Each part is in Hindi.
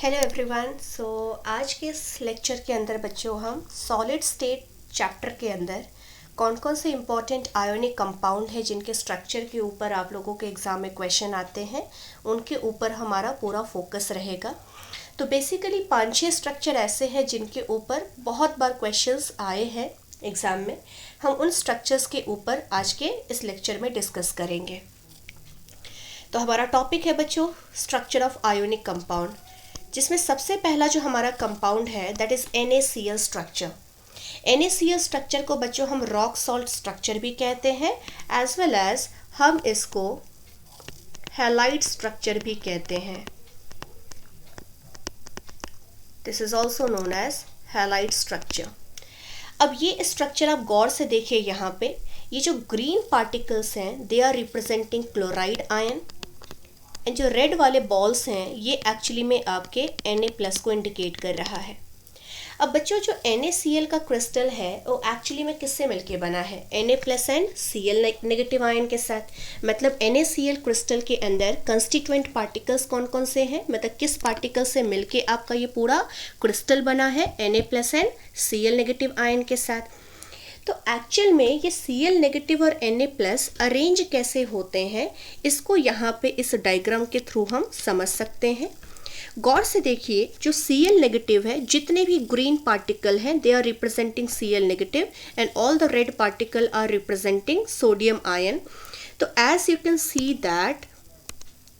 Hello everyone. आज के इस लेक्चर के अंदर बच्चों हम सॉलिड स्टेट चैप्टर के अंदर कौन कौन से इम्पॉर्टेंट आयोनिक कंपाउंड है जिनके स्ट्रक्चर के ऊपर आप लोगों के एग्ज़ाम में क्वेश्चन आते हैं उनके ऊपर हमारा पूरा फोकस रहेगा। तो बेसिकली 5-6 स्ट्रक्चर ऐसे हैं जिनके ऊपर बहुत बार क्वेश्चंस आए हैं एग्ज़ाम में। हम उन स्ट्रक्चर्स के ऊपर आज के इस लेक्चर में डिस्कस करेंगे। तो हमारा टॉपिक है बच्चों स्ट्रक्चर ऑफ आयोनिक कंपाउंड, जिसमें सबसे पहला जो हमारा कंपाउंड है that is NaCl structure. NaCl structure को बच्चों हम रॉक सॉल्ट स्ट्रक्चर भी कहते हैं, एज वेल एज हम इसको हैलाइड स्ट्रक्चर भी कहते हैं। This is also known as halide structure. अब ये स्ट्रक्चर आप गौर से देखिए, यहाँ पे ये जो ग्रीन पार्टिकल्स हैं they are representing chloride ion, and जो रेड वाले बॉल्स हैं ये एक्चुअली में आपके Na+ को इंडिकेट कर रहा है। अब बच्चों जो NaCl का क्रिस्टल है वो एक्चुअली में किससे मिलके बना है? Na+ and Cl negative ion के साथ। मतलब NaCl क्रिस्टल के अंदर कंस्टिट्यूएंट पार्टिकल्स कौन कौन से हैं, मतलब किस पार्टिकल से मिलके आपका ये पूरा क्रिस्टल बना है? Na+ and Cl negative ion के साथ। तो एक्चुअल में ये Cl नेगेटिव और Na+ अरेंज कैसे होते हैं इसको यहाँ पे इस डायग्राम के थ्रू हम समझ सकते हैं। गौर से देखिए, जो Cl नेगेटिव है, जितने भी ग्रीन पार्टिकल हैं they are representing Cl negative and all the red particle are representing sodium ion. तो as you can see that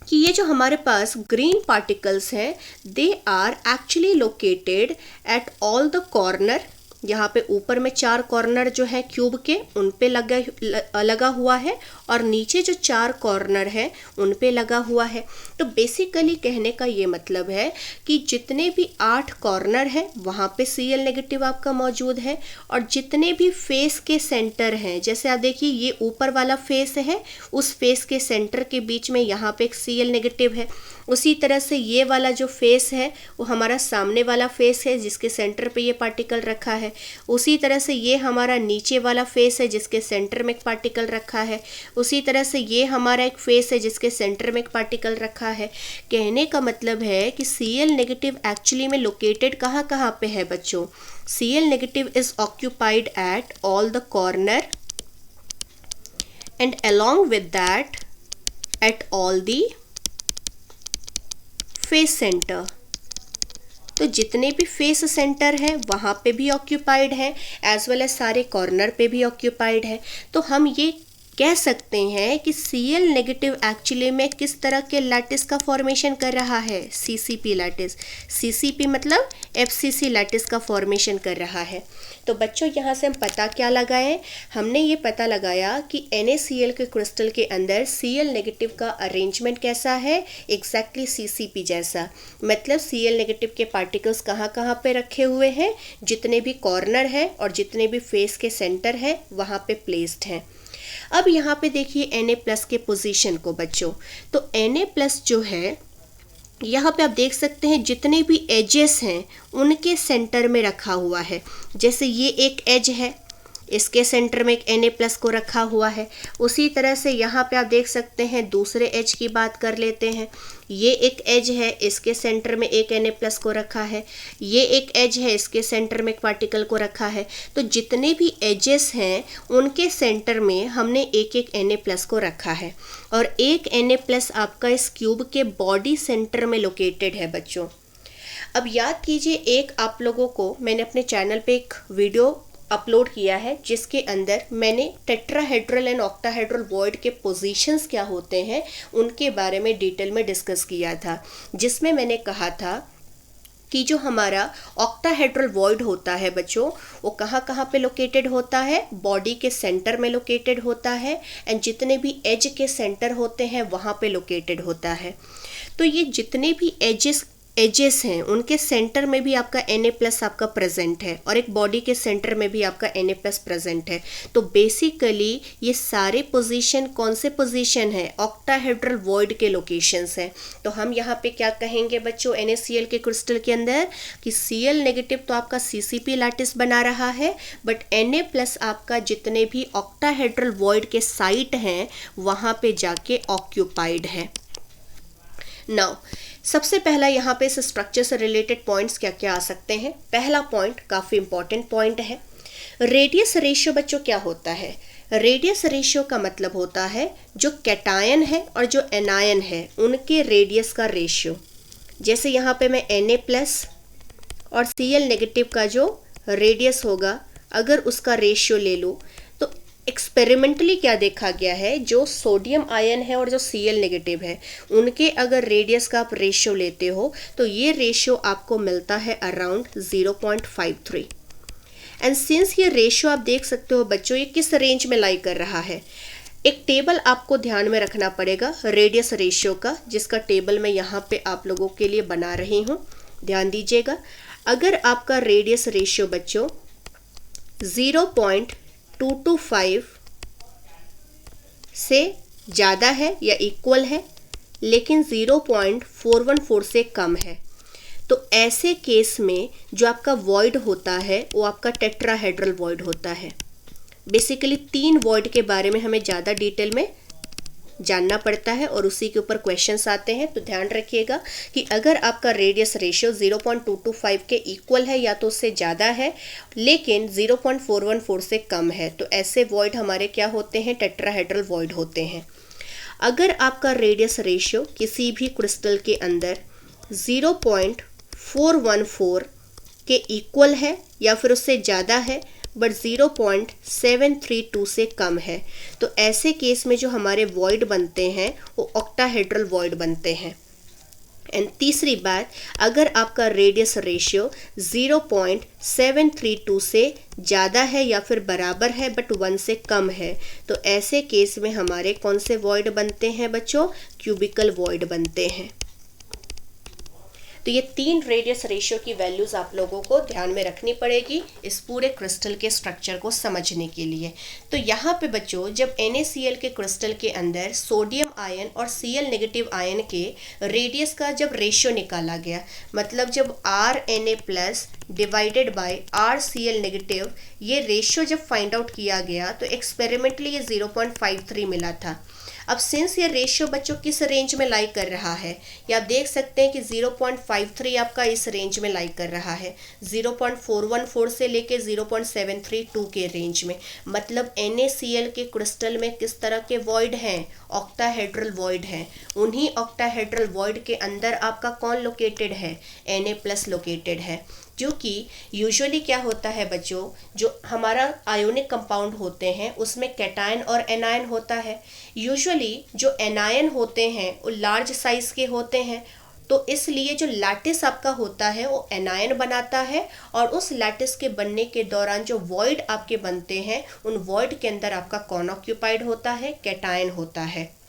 कि ये जो हमारे पास ग्रीन पार्टिकल्स हैं they are actually located at all the corner. यहाँ पे ऊपर में 4 कॉर्नर जो है क्यूब के उन पे लगा हुआ है, और नीचे जो 4 कॉर्नर है उन पे लगा हुआ है। तो बेसिकली कहने का ये मतलब है कि जितने भी 8 कॉर्नर है वहाँ पे Cl नेगेटिव आपका मौजूद है, और जितने भी फेस के सेंटर हैं, जैसे आप देखिए ये ऊपर वाला फेस है, उस फेस के सेंटर के बीच में यहाँ पे एक Cl नेगेटिव है। उसी तरह से ये वाला जो फेस है वो हमारा सामने वाला फेस है जिसके सेंटर पे ये पार्टिकल रखा है। उसी तरह से ये हमारा नीचे वाला फेस है जिसके सेंटर में एक पार्टिकल रखा है। उसी तरह से ये हमारा एक फेस है जिसके सेंटर में एक पार्टिकल रखा है। कहने का मतलब है कि Cl नेगेटिव एक्चुअली में लोकेटेड कहाँ कहाँ पे है बच्चों? Cl negative is occupied at all the corner and along with that at all the face centre. तो जितने भी फेस सेंटर है वहाँ पे भी ऑक्यूपाइड है, एज वेल एज सारे कॉर्नर पे भी ऑक्यूपाइड है। तो हम ये कह सकते हैं कि Cl नेगेटिव एक्चुअली में किस तरह के लैटिस का फॉर्मेशन कर रहा है? CCP lattice. CCP मतलब FCC लैटिस का फॉर्मेशन कर रहा है। तो बच्चों यहाँ से हम पता क्या लगाएं? हमने ये पता लगाया कि NaCl के क्रिस्टल के अंदर Cl नेगेटिव का अरेंजमेंट कैसा है? एग्जैक्टली CCP जैसा। मतलब Cl नेगेटिव के पार्टिकल्स कहाँ कहाँ पे रखे हुए हैं? जितने भी कॉर्नर है और जितने भी फेस के सेंटर है वहाँ पे प्लेस्ड हैं। अब यहाँ पे देखिए Na+ के पोजीशन को बच्चों। तो Na+ जो है यहाँ पे आप देख सकते हैं जितने भी एजेस हैं उनके सेंटर में रखा हुआ है। जैसे ये एक एज है, इसके सेंटर में एक Na+ को रखा हुआ है। उसी तरह से यहाँ पे आप देख सकते हैं दूसरे एज की बात कर लेते हैं। ये एक एज है, इसके सेंटर में एक Na+ को रखा है। ये एक एज है, इसके सेंटर में एक पार्टिकल को रखा है। तो जितने भी एजेस हैं उनके सेंटर में हमने एक एक Na+ को रखा है, और एक Na+ आपका इस क्यूब के बॉडी सेंटर में लोकेटेड है बच्चों। अब याद कीजिए, एक आप लोगों को मैंने अपने चैनल पे एक वीडियो अपलोड किया है जिसके अंदर मैंने टेट्राहेड्रल एंड ऑक्टाहेड्रल वॉइड के पोजीशंस क्या होते हैं उनके बारे में डिटेल में डिस्कस किया था, जिसमें मैंने कहा था कि जो हमारा ऑक्टाहेड्रल वॉइड होता है बच्चों वो कहाँ कहाँ पे लोकेटेड होता है? बॉडी के सेंटर में लोकेटेड होता है, एंड जितने भी एज के सेंटर होते हैं वहाँ पे लोकेटेड होता है। तो ये जितने भी एजेस हैं उनके सेंटर में भी आपका Na+ आपका प्रेजेंट है, और एक बॉडी के सेंटर में भी आपका Na+ प्रेजेंट है। तो बेसिकली ये सारे पोजीशन कौन से पोजीशन है? ऑक्टाहेड्रल वॉइड के लोकेशंस हैं। तो हम यहाँ पे क्या कहेंगे बच्चों NaCl के क्रिस्टल के अंदर कि Cl नेगेटिव तो आपका CCP लैटिस बना रहा है, बट Na+ आपका जितने भी ऑक्टाहेड्रल वॉइड के साइट हैं वहाँ पे जाके ऑक्यूपाइड है। नाउ सबसे पहला यहाँ पे इस स्ट्रक्चर से रिलेटेड पॉइंट्स क्या क्या आ सकते हैं। पहला पॉइंट काफ़ी इंपॉर्टेंट पॉइंट है, रेडियस रेशियो बच्चों क्या होता है। रेडियस रेशियो का मतलब होता है जो कैटायन है और जो एनायन है उनके रेडियस का रेशियो। जैसे यहाँ पे मैं Na+ और Cl नेगेटिव का जो रेडियस होगा अगर उसका रेशियो ले लूँ तो एक्सपेरिमेंटली क्या देखा गया है, जो सोडियम आयन है और जो Cl नेगेटिव है उनके अगर रेडियस का आप रेशियो लेते हो तो ये रेशियो आपको मिलता है अराउंड 0.53। एंड सिंस ये रेशियो आप देख सकते हो बच्चों ये किस रेंज में लाई कर रहा है, एक टेबल आपको ध्यान में रखना पड़ेगा रेडियस रेशियो का, जिसका टेबल मैं यहाँ पे आप लोगों के लिए बना रही हूँ, ध्यान दीजिएगा। अगर आपका रेडियस रेशियो बच्चों 0.225 से ज़्यादा है या इक्वल है लेकिन 0.414 से कम है, तो ऐसे केस में जो आपका वॉइड होता है वो आपका टेट्राहेड्रल वॉइड होता है। बेसिकली 3 वॉइड के बारे में हमें ज़्यादा डिटेल में जानना पड़ता है और उसी के ऊपर क्वेश्चंस आते हैं। तो ध्यान रखिएगा कि अगर आपका रेडियस रेशियो 0.225 के इक्वल है या तो उससे ज़्यादा है लेकिन 0.414 से कम है तो ऐसे वॉइड हमारे क्या होते हैं, टेट्राहेड्रल वॉइड होते हैं। अगर आपका रेडियस रेशियो किसी भी क्रिस्टल के अंदर 0.414 के इक्वल है या फिर उससे ज़्यादा है बट 0.732 से कम है तो ऐसे केस में जो हमारे वॉइड बनते हैं वो ऑक्टाहेड्रल वॉइड बनते हैं। एंड तीसरी बात, अगर आपका रेडियस रेशियो 0.732 से ज़्यादा है या फिर बराबर है बट 1 से कम है तो ऐसे केस में हमारे कौन से वॉइड बनते हैं बच्चों, क्यूबिकल वॉइड बनते हैं। तो ये 3 रेडियस रेशियो की वैल्यूज़ आप लोगों को ध्यान में रखनी पड़ेगी इस पूरे क्रिस्टल के स्ट्रक्चर को समझने के लिए। तो यहाँ पे बच्चों जब NaCl के क्रिस्टल के अंदर सोडियम आयन और Cl नेगेटिव आयन के रेडियस का जब रेशियो निकाला गया, मतलब जब Rna+ divided by Rcl negative ये रेशियो जब फाइंड आउट किया गया तो एक्सपेरिमेंटली ये 0.53 मिला था। अब सिंस ये रेशियो बच्चों किस रेंज में लाई कर रहा है, ये आप देख सकते हैं कि 0.53 आपका इस रेंज में लाई कर रहा है, 0.414 से लेके 0.732 के रेंज में। मतलब NaCl के क्रिस्टल में किस तरह के वॉइड हैं, ऑक्टाहेड्रल वॉइड हैं। उन्हीं ऑक्टाहेड्रल वॉइड के अंदर आपका कौन लोकेटेड है, Na+ लोकेटेड है। क्योंकि यूजुअली क्या होता है बच्चों, जो हमारा आयोनिक कंपाउंड होते हैं उसमें कैटायन और एनायन होता है। यूजुअली जो एनायन होते हैं वो लार्ज साइज के होते हैं तो इसलिए जो लैटिस आपका होता है वो एनायन बनाता है और उस लैटिस के बनने के दौरान जो वॉइड आपके बनते हैं उन वॉइड के अंदर आपका कौन ऑक्यूपाइड होता है, कैटायन होता है।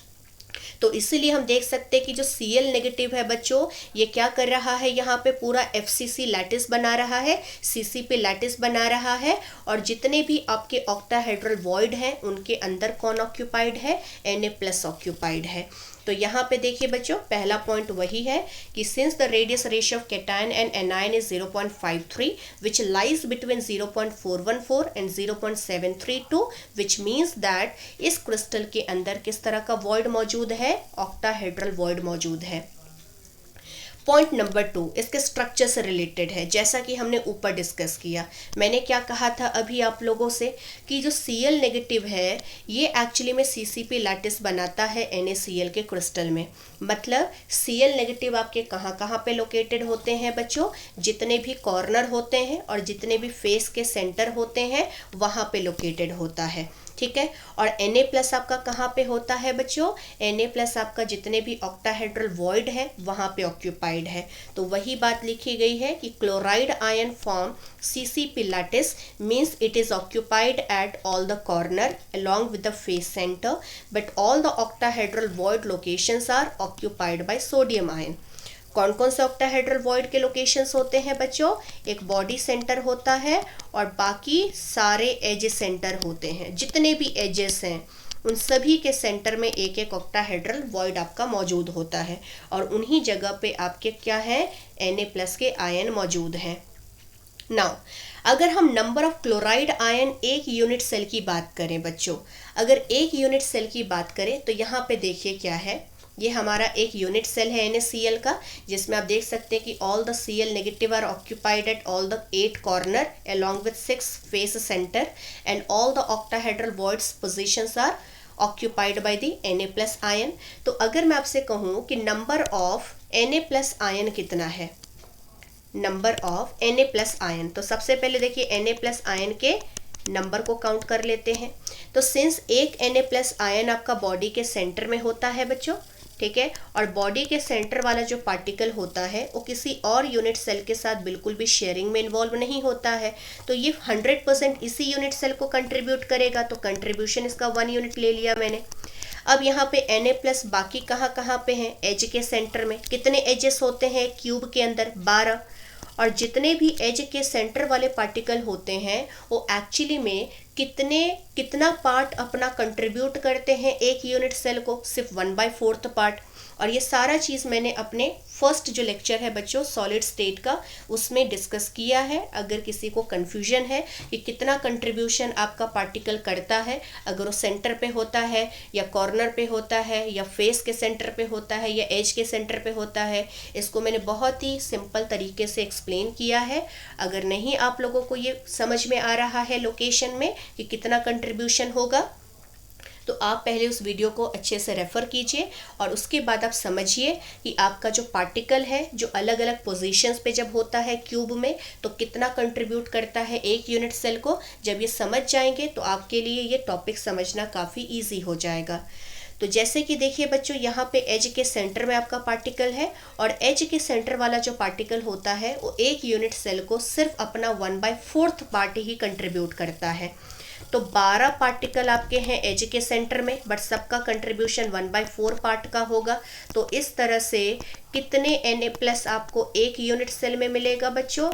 तो इसीलिए हम देख सकते हैं कि जो Cl नेगेटिव है बच्चों ये क्या कर रहा है, यहाँ पे पूरा FCC लैटिस बना रहा है, CC पे लैटिस बना रहा है और जितने भी आपके ऑक्टाहेड्रल वॉइड हैं उनके अंदर कौन ऑक्यूपाइड है, Na+ ऑक्यूपाइड है। तो यहाँ पे देखिए बच्चों पहला पॉइंट वही है कि since the radius ratio of cation and anion is 0.53 which lies between 0.414 and 0.732 which means that इस क्रिस्टल के अंदर किस तरह का वॉइड मौजूद है, ऑक्टाहेड्रल वॉइड मौजूद है। पॉइंट नंबर 2 इसके स्ट्रक्चर से रिलेटेड है। जैसा कि हमने ऊपर डिस्कस किया, मैंने क्या कहा था अभी आप लोगों से कि जो Cl नेगेटिव है ये एक्चुअली में CCP लैटिस बनाता है NaCl के क्रिस्टल में। मतलब Cl नेगेटिव आपके कहाँ कहाँ पे लोकेटेड होते हैं बच्चों, जितने भी कॉर्नर होते हैं और जितने भी फेस के सेंटर होते हैं वहाँ पे लोकेटेड होता है, ठीक है। और Na+ आपका कहाँ पे होता है बच्चों, Na+ आपका जितने भी ऑक्टाहेड्रल वॉइड है वहाँ पे ऑक्यूपाइड है। तो वही बात लिखी गई है कि chloride ion form CCP lattice means it is occupied at all the corner along with the face center, but all the octahedral void locations are occupied by sodium ion. कौन कौन से ऑक्टाहेड्रल वॉइड के लोकेशंस होते हैं बच्चों, एक बॉडी सेंटर होता है और बाकी सारे एजेस सेंटर होते हैं। जितने भी एजेस हैं उन सभी के सेंटर में एक एक ऑक्टाहेड्रल वॉइड आपका मौजूद होता है और उन्हीं जगह पे आपके क्या है, Na+ के आयन मौजूद हैं। नाउ अगर हम नंबर ऑफ क्लोराइड आयन एक यूनिट सेल की बात करें बच्चों, अगर एक यूनिट सेल की बात करें तो यहाँ पे देखिए क्या है, ये हमारा एक यूनिट सेल है NaCl का, जिसमें आप देख सकते हैं कि all the Cl negative are occupied at all the 8 corner along with 6 face center and all the octahedral voids positions are occupied by the Na plus ion। तो अगर मैं आपसे कहूँ कि number of Na plus ion कितना है, number of Na plus ion, तो सबसे पहले देखिए Na plus आयन के नंबर को काउंट कर लेते हैं। तो सिंस एक Na plus आयन आपका बॉडी के सेंटर में होता है बच्चों, ठीक है, और बॉडी के सेंटर वाला जो पार्टिकल होता है वो किसी और यूनिट सेल के साथ बिल्कुल भी शेयरिंग में इन्वॉल्व नहीं होता है, तो ये 100% इसी यूनिट सेल को कंट्रीब्यूट करेगा। तो कंट्रीब्यूशन इसका 1 यूनिट ले लिया मैंने। अब यहाँ पे Na प्लस बाकी कहाँ पे हैं, एज के सेंटर में। कितने एजेस होते हैं क्यूब के अंदर, 12, और जितने भी एज के सेंटर वाले पार्टिकल होते हैं वो एक्चुअली में कितना पार्ट अपना कंट्रीब्यूट करते हैं एक यूनिट सेल को, सिर्फ 1/4 पार्ट। और ये सारा चीज़ मैंने अपने फर्स्ट जो लेक्चर है बच्चों सॉलिड स्टेट का, उसमें डिस्कस किया है। अगर किसी को कन्फ्यूजन है कि कितना कंट्रीब्यूशन आपका पार्टिकल करता है, अगर वो सेंटर पे होता है या कॉर्नर पे होता है या फेस के सेंटर पे होता है या एज के सेंटर पे होता है, इसको मैंने बहुत ही सिंपल तरीके से एक्सप्लेन किया है। अगर नहीं आप लोगों को ये समझ में आ रहा है लोकेशन में कि कितना कंट्रीब्यूशन होगा, तो आप पहले उस वीडियो को अच्छे से रेफ़र कीजिए और उसके बाद आप समझिए कि आपका जो पार्टिकल है जो अलग अलग पोजीशंस पे जब होता है क्यूब में, तो कितना कंट्रीब्यूट करता है एक यूनिट सेल को। जब ये समझ जाएंगे तो आपके लिए ये टॉपिक समझना काफ़ी ईजी हो जाएगा। तो जैसे कि देखिए बच्चों, यहाँ पे एज के सेंटर में आपका पार्टिकल है और एज के सेंटर वाला जो पार्टिकल होता है वो एक यूनिट सेल को सिर्फ अपना 1/4 पार्ट ही कंट्रीब्यूट करता है। तो 12 पार्टिकल आपके हैं एज के सेंटर में, बट सबका कंट्रीब्यूशन 1/4 पार्ट का होगा। तो इस तरह से कितने Na प्लस आपको एक यूनिट सेल में मिलेगा बच्चों,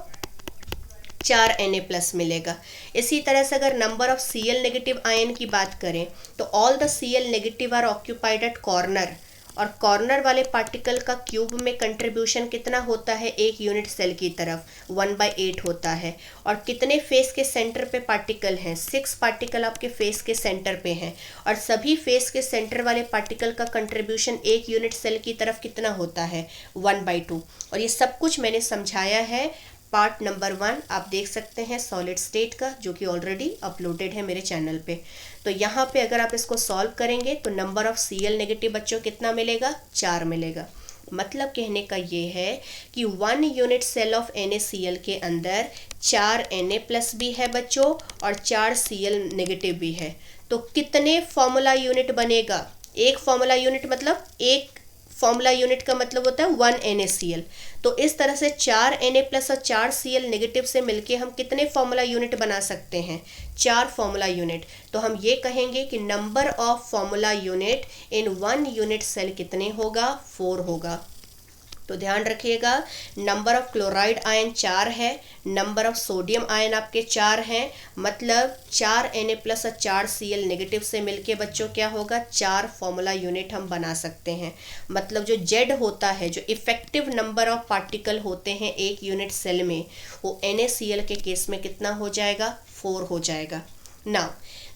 4 Na प्लस मिलेगा। इसी तरह से अगर number of Cl negative ion की बात करें तो all the Cl negative are occupied at corner, और कॉर्नर वाले पार्टिकल का क्यूब में कंट्रीब्यूशन कितना होता है एक यूनिट सेल की तरफ, 1/8 होता है। और कितने फेस के सेंटर पे पार्टिकल हैं, 6 पार्टिकल आपके फेस के सेंटर पे हैं, और सभी फेस के सेंटर वाले पार्टिकल का कंट्रीब्यूशन एक यूनिट सेल की तरफ कितना होता है, 1/2। और ये सब कुछ मैंने समझाया है पार्ट नंबर 1, आप देख सकते हैं सॉलिड स्टेट का, जो कि ऑलरेडी अपलोडेड है मेरे चैनल पे। तो यहाँ पे अगर आप इसको सॉल्व करेंगे तो नंबर ऑफ Cl नेगेटिव बच्चों कितना मिलेगा, 4 मिलेगा। मतलब कहने का ये है कि 1 यूनिट सेल ऑफ NaCl के अंदर 4 Na प्लस भी है बच्चों और 4 Cl नेगेटिव भी है। तो कितने फॉर्मूला यूनिट बनेगा, एक फॉर्मूला यूनिट मतलब एक फॉर्मूला यूनिट का मतलब होता है 1 NaCl। तो इस तरह से 4 Na प्लस और 4 Cl नेगेटिव से मिलके हम कितने फॉर्मूला यूनिट बना सकते हैं, 4 फॉर्मूला यूनिट। तो हम ये कहेंगे कि number of formula unit in 1 unit cell कितने होगा, 4 होगा। तो ध्यान रखिएगा, नंबर ऑफ क्लोराइड आयन 4 है, नंबर ऑफ सोडियम आयन आपके 4 हैं, मतलब 4 Na प्लस और 4 Cl नेगेटिव से मिलके बच्चों क्या होगा, 4 फॉर्मूला यूनिट हम बना सकते हैं। मतलब जो Z होता है, जो इफेक्टिव नंबर ऑफ पार्टिकल होते हैं एक यूनिट सेल में, वो NaCl के केस में कितना हो जाएगा, 4 हो जाएगा। Now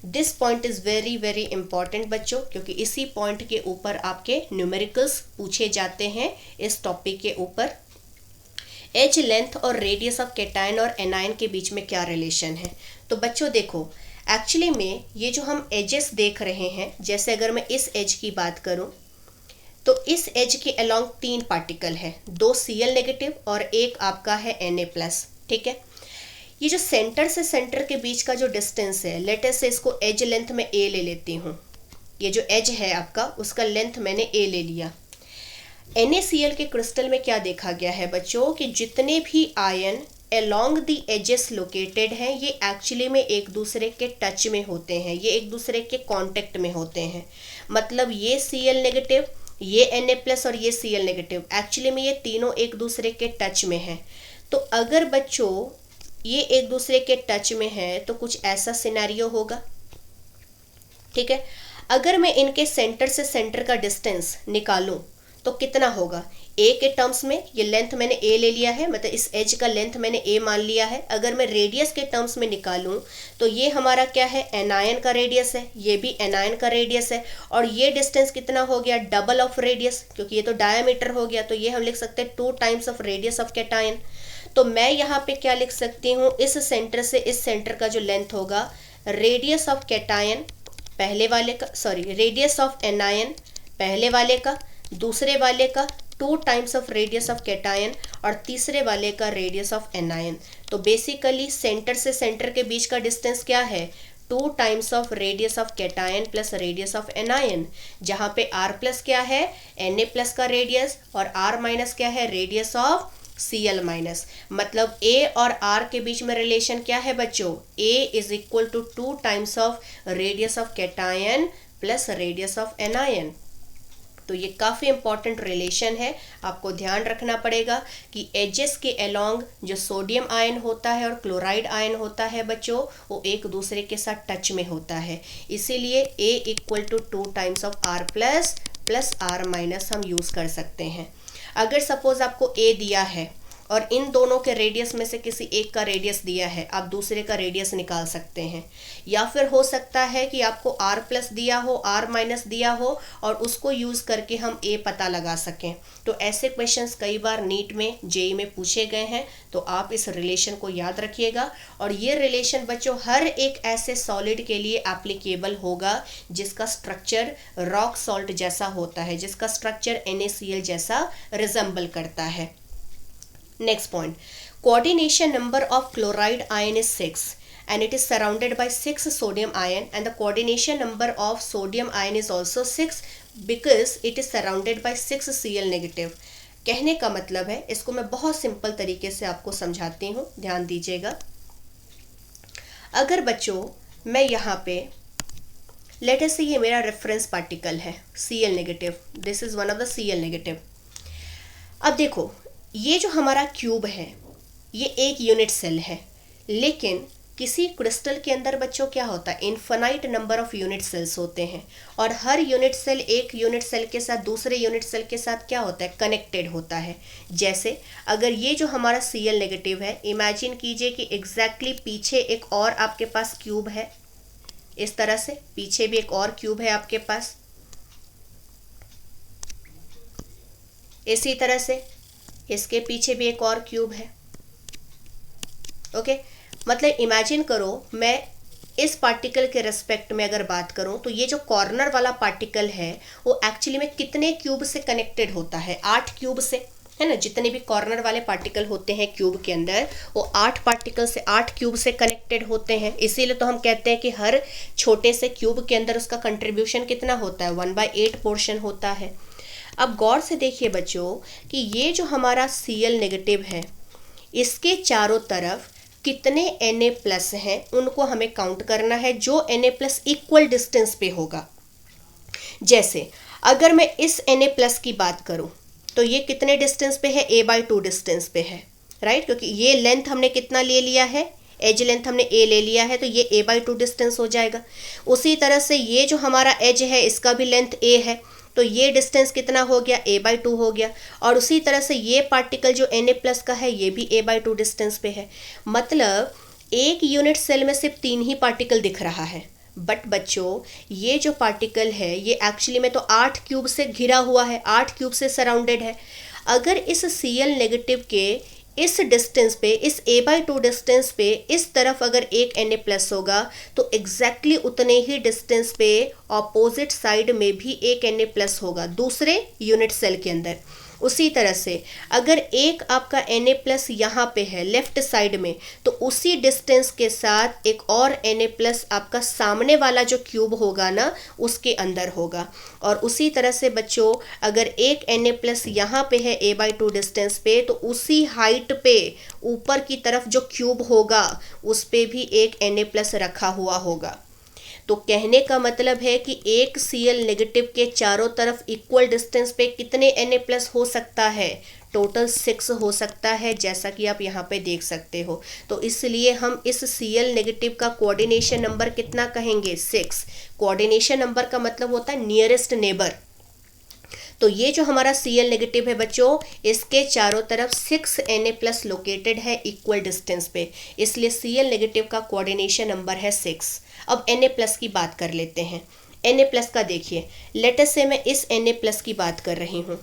this point is very very important बच्चों, क्योंकि इसी पॉइंट के ऊपर आपके न्यूमेरिकल्स पूछे जाते हैं इस टॉपिक के ऊपर। एज लेंथ और रेडियस ऑफ कैटायन और एनायन के बीच में क्या रिलेशन है। तो बच्चों देखो, एक्चुअली में ये जो हम एजेस देख रहे हैं, जैसे अगर मैं इस एज की बात करूं तो इस एज के अलोंग 3 पार्टिकल है, 2 Cl नेगेटिव और एक आपका है Na प्लस, ठीक है। ये जो सेंटर से सेंटर के बीच का जो डिस्टेंस है, लेट अस से इसको एज लेंथ में A ले लेती हूँ। ये जो एज है आपका, उसका लेंथ मैंने A ले लिया। NaCl के क्रिस्टल में क्या देखा गया है बच्चों, कि जितने भी ion along the edges located हैं, ये एक्चुअली में एक दूसरे के टच में होते हैं, ये एक दूसरे के कांटेक्ट में होते हैं। मतलब ये Cl नेगेटिव, ये Na प्लस और ये Cl नेगेटिव, एक्चुअली में ये तीनों एक दूसरे के टच में हैं। तो अगर बच्चों ये एक दूसरे के टच में है तो कुछ ऐसा सिनेरियो होगा, ठीक है। अगर मैं इनके सेंटर से सेंटर का डिस्टेंस निकालूं तो कितना होगा, ए के टर्म्स में ये लेंथ मैंने ए ले लिया है, मतलब इस एज का लेंथ मैंने ए मान लिया है। अगर मैं रेडियस के टर्म्स में निकालूं तो ये हमारा क्या है, एनायन का रेडियस है, ये भी एनायन का रेडियस है, और ये डिस्टेंस कितना हो गया, डबल ऑफ रेडियस, क्योंकि ये तो डायमीटर हो गया, तो ये हम लिख सकते हैं 2 times of radius of cation. तो मैं यहाँ पे क्या लिख सकती हूँ, इस सेंटर से इस सेंटर का जो लेंथ होगा, रेडियस ऑफ कैटायन पहले वाले का, सॉरी रेडियस ऑफ एनायन पहले वाले का, दूसरे वाले का 2 times of radius of cation, और तीसरे वाले का रेडियस ऑफ एनायन। तो बेसिकली सेंटर से सेंटर के बीच का डिस्टेंस क्या है, 2 times of radius of cation plus radius of anion, जहाँ पे r प्लस क्या है, Na प्लस का रेडियस, और r माइनस क्या है, रेडियस ऑफ Cl माइनस। मतलब A और R के बीच में रिलेशन क्या है बच्चों, A is equal to 2 times of radius of cation plus radius of anion. तो ये काफ़ी इंपॉर्टेंट रिलेशन है, आपको ध्यान रखना पड़ेगा कि एजेस के अलोंग जो सोडियम आयन होता है और क्लोराइड आयन होता है बच्चों, वो एक दूसरे के साथ टच में होता है, इसीलिए A equal to 2 times of R plus R minus हम यूज़ कर सकते हैं। अगर सपोज आपको A दिया है और इन दोनों के रेडियस में से किसी एक का रेडियस दिया है, आप दूसरे का रेडियस निकाल सकते हैं, या फिर हो सकता है कि आपको R प्लस दिया हो, R माइनस दिया हो, और उसको यूज़ करके हम A पता लगा सकें। तो ऐसे क्वेश्चंस कई बार नीट में, जेई में पूछे गए हैं, तो आप इस रिलेशन को याद रखिएगा। और ये रिलेशन बच्चों हर एक ऐसे सॉलिड के लिए एप्लीकेबल होगा जिसका स्ट्रक्चर रॉक सॉल्ट जैसा होता है, जिसका स्ट्रक्चर NaCl जैसा रिजेंबल करता है। Next point, coordination number of chloride ion is 6 and it is surrounded by 6 sodium ion, and the coordination number of sodium ion is also 6 because it is surrounded by 6 Cl negative। कहने का मतलब है, इसको मैं बहुत सिंपल तरीके से आपको समझाती हूँ, ध्यान दीजिएगा। अगर बच्चों मैं यहाँ पे लेट अस से ये मेरा रेफरेंस पार्टिकल है Cl negative, this is one of the Cl negative. अब देखो ये जो हमारा क्यूब है ये एक यूनिट सेल है, लेकिन किसी क्रिस्टल के अंदर बच्चों क्या होता है, infinite number of unit cells होते हैं, और हर यूनिट सेल एक यूनिट सेल के साथ दूसरे यूनिट सेल के साथ क्या होता है, कनेक्टेड होता है। जैसे अगर ये जो हमारा Cl नेगेटिव है, इमेजिन कीजिए कि एग्जैक्टली पीछे एक और आपके पास क्यूब है, इस तरह से पीछे भी एक और क्यूब है आपके पास, इसी तरह से इसके पीछे भी एक और क्यूब है। ओके, मतलब इमेजिन करो मैं इस पार्टिकल के रेस्पेक्ट में अगर बात करूं तो ये जो कॉर्नर वाला पार्टिकल है वो एक्चुअली में कितने क्यूब से कनेक्टेड होता है, 8 क्यूब से, है ना। जितने भी कॉर्नर वाले पार्टिकल होते हैं क्यूब के अंदर वो 8 पार्टिकल से, 8 क्यूब से कनेक्टेड होते हैं। इसीलिए तो हम कहते हैं कि हर छोटे से क्यूब के अंदर उसका कंट्रीब्यूशन कितना होता है, 1/8 पोर्शन होता है। अब गौर से देखिए बच्चों कि ये जो हमारा Cl नेगेटिव है इसके चारों तरफ कितने Na प्लस हैं उनको हमें काउंट करना है, जो Na प्लस इक्वल डिस्टेंस पे होगा। जैसे अगर मैं इस Na प्लस की बात करूं तो ये कितने डिस्टेंस पे है, A/2 डिस्टेंस पे है, राइट, क्योंकि ये लेंथ हमने कितना ले लिया है, एज लेंथ हमने A ले लिया है, तो ये A/2 डिस्टेंस हो जाएगा। उसी तरह से ये जो हमारा एज है इसका भी लेंथ A है, तो ये डिस्टेंस कितना हो गया, A/2 हो गया। और उसी तरह से ये पार्टिकल जो Na प्लस का है ये भी A/2 डिस्टेंस पे है। मतलब एक यूनिट सेल में सिर्फ 3 ही पार्टिकल दिख रहा है, बट बच्चों ये जो पार्टिकल है ये एक्चुअली में तो 8 क्यूब से घिरा हुआ है, 8 क्यूब से सराउंडेड है। अगर इस Cl नेगेटिव के इस डिस्टेंस पे, इस A/2 डिस्टेंस पे इस तरफ अगर एक Na प्लस होगा तो एग्जैक्टली उतने ही डिस्टेंस पे ऑपोजिट साइड में भी एक Na प्लस होगा दूसरे यूनिट सेल के अंदर। उसी तरह से अगर एक आपका Na प्लस यहाँ पे है लेफ्ट साइड में, तो उसी डिस्टेंस के साथ एक और Na प्लस आपका सामने वाला जो क्यूब होगा ना उसके अंदर होगा। और उसी तरह से बच्चों अगर एक Na प्लस यहाँ पे है A/2 डिस्टेंस पे, तो उसी हाइट पे ऊपर की तरफ जो क्यूब होगा उस पे भी एक Na प्लस रखा हुआ होगा। तो कहने का मतलब है कि एक Cl नेगेटिव के चारों तरफ इक्वल डिस्टेंस पे कितने Na प्लस हो सकता है, टोटल 6 हो सकता है, जैसा कि आप यहाँ पे देख सकते हो। तो इसलिए हम इस Cl नेगेटिव का कोऑर्डिनेशन नंबर कितना कहेंगे, 6। कोऑर्डिनेशन नंबर का मतलब होता है नियरेस्ट नेबर। तो ये जो हमारा Cl नेगेटिव है बच्चों, इसके चारों तरफ 6Na+ लोकेटेड है इक्वल डिस्टेंस पे, इसलिए Cl नेगेटिव का कोऑर्डिनेशन नंबर है 6। अब Na+ की बात कर लेते हैं। Na+ का देखिए, लेट अस से मैं इस Na+ की बात कर रही हूँ,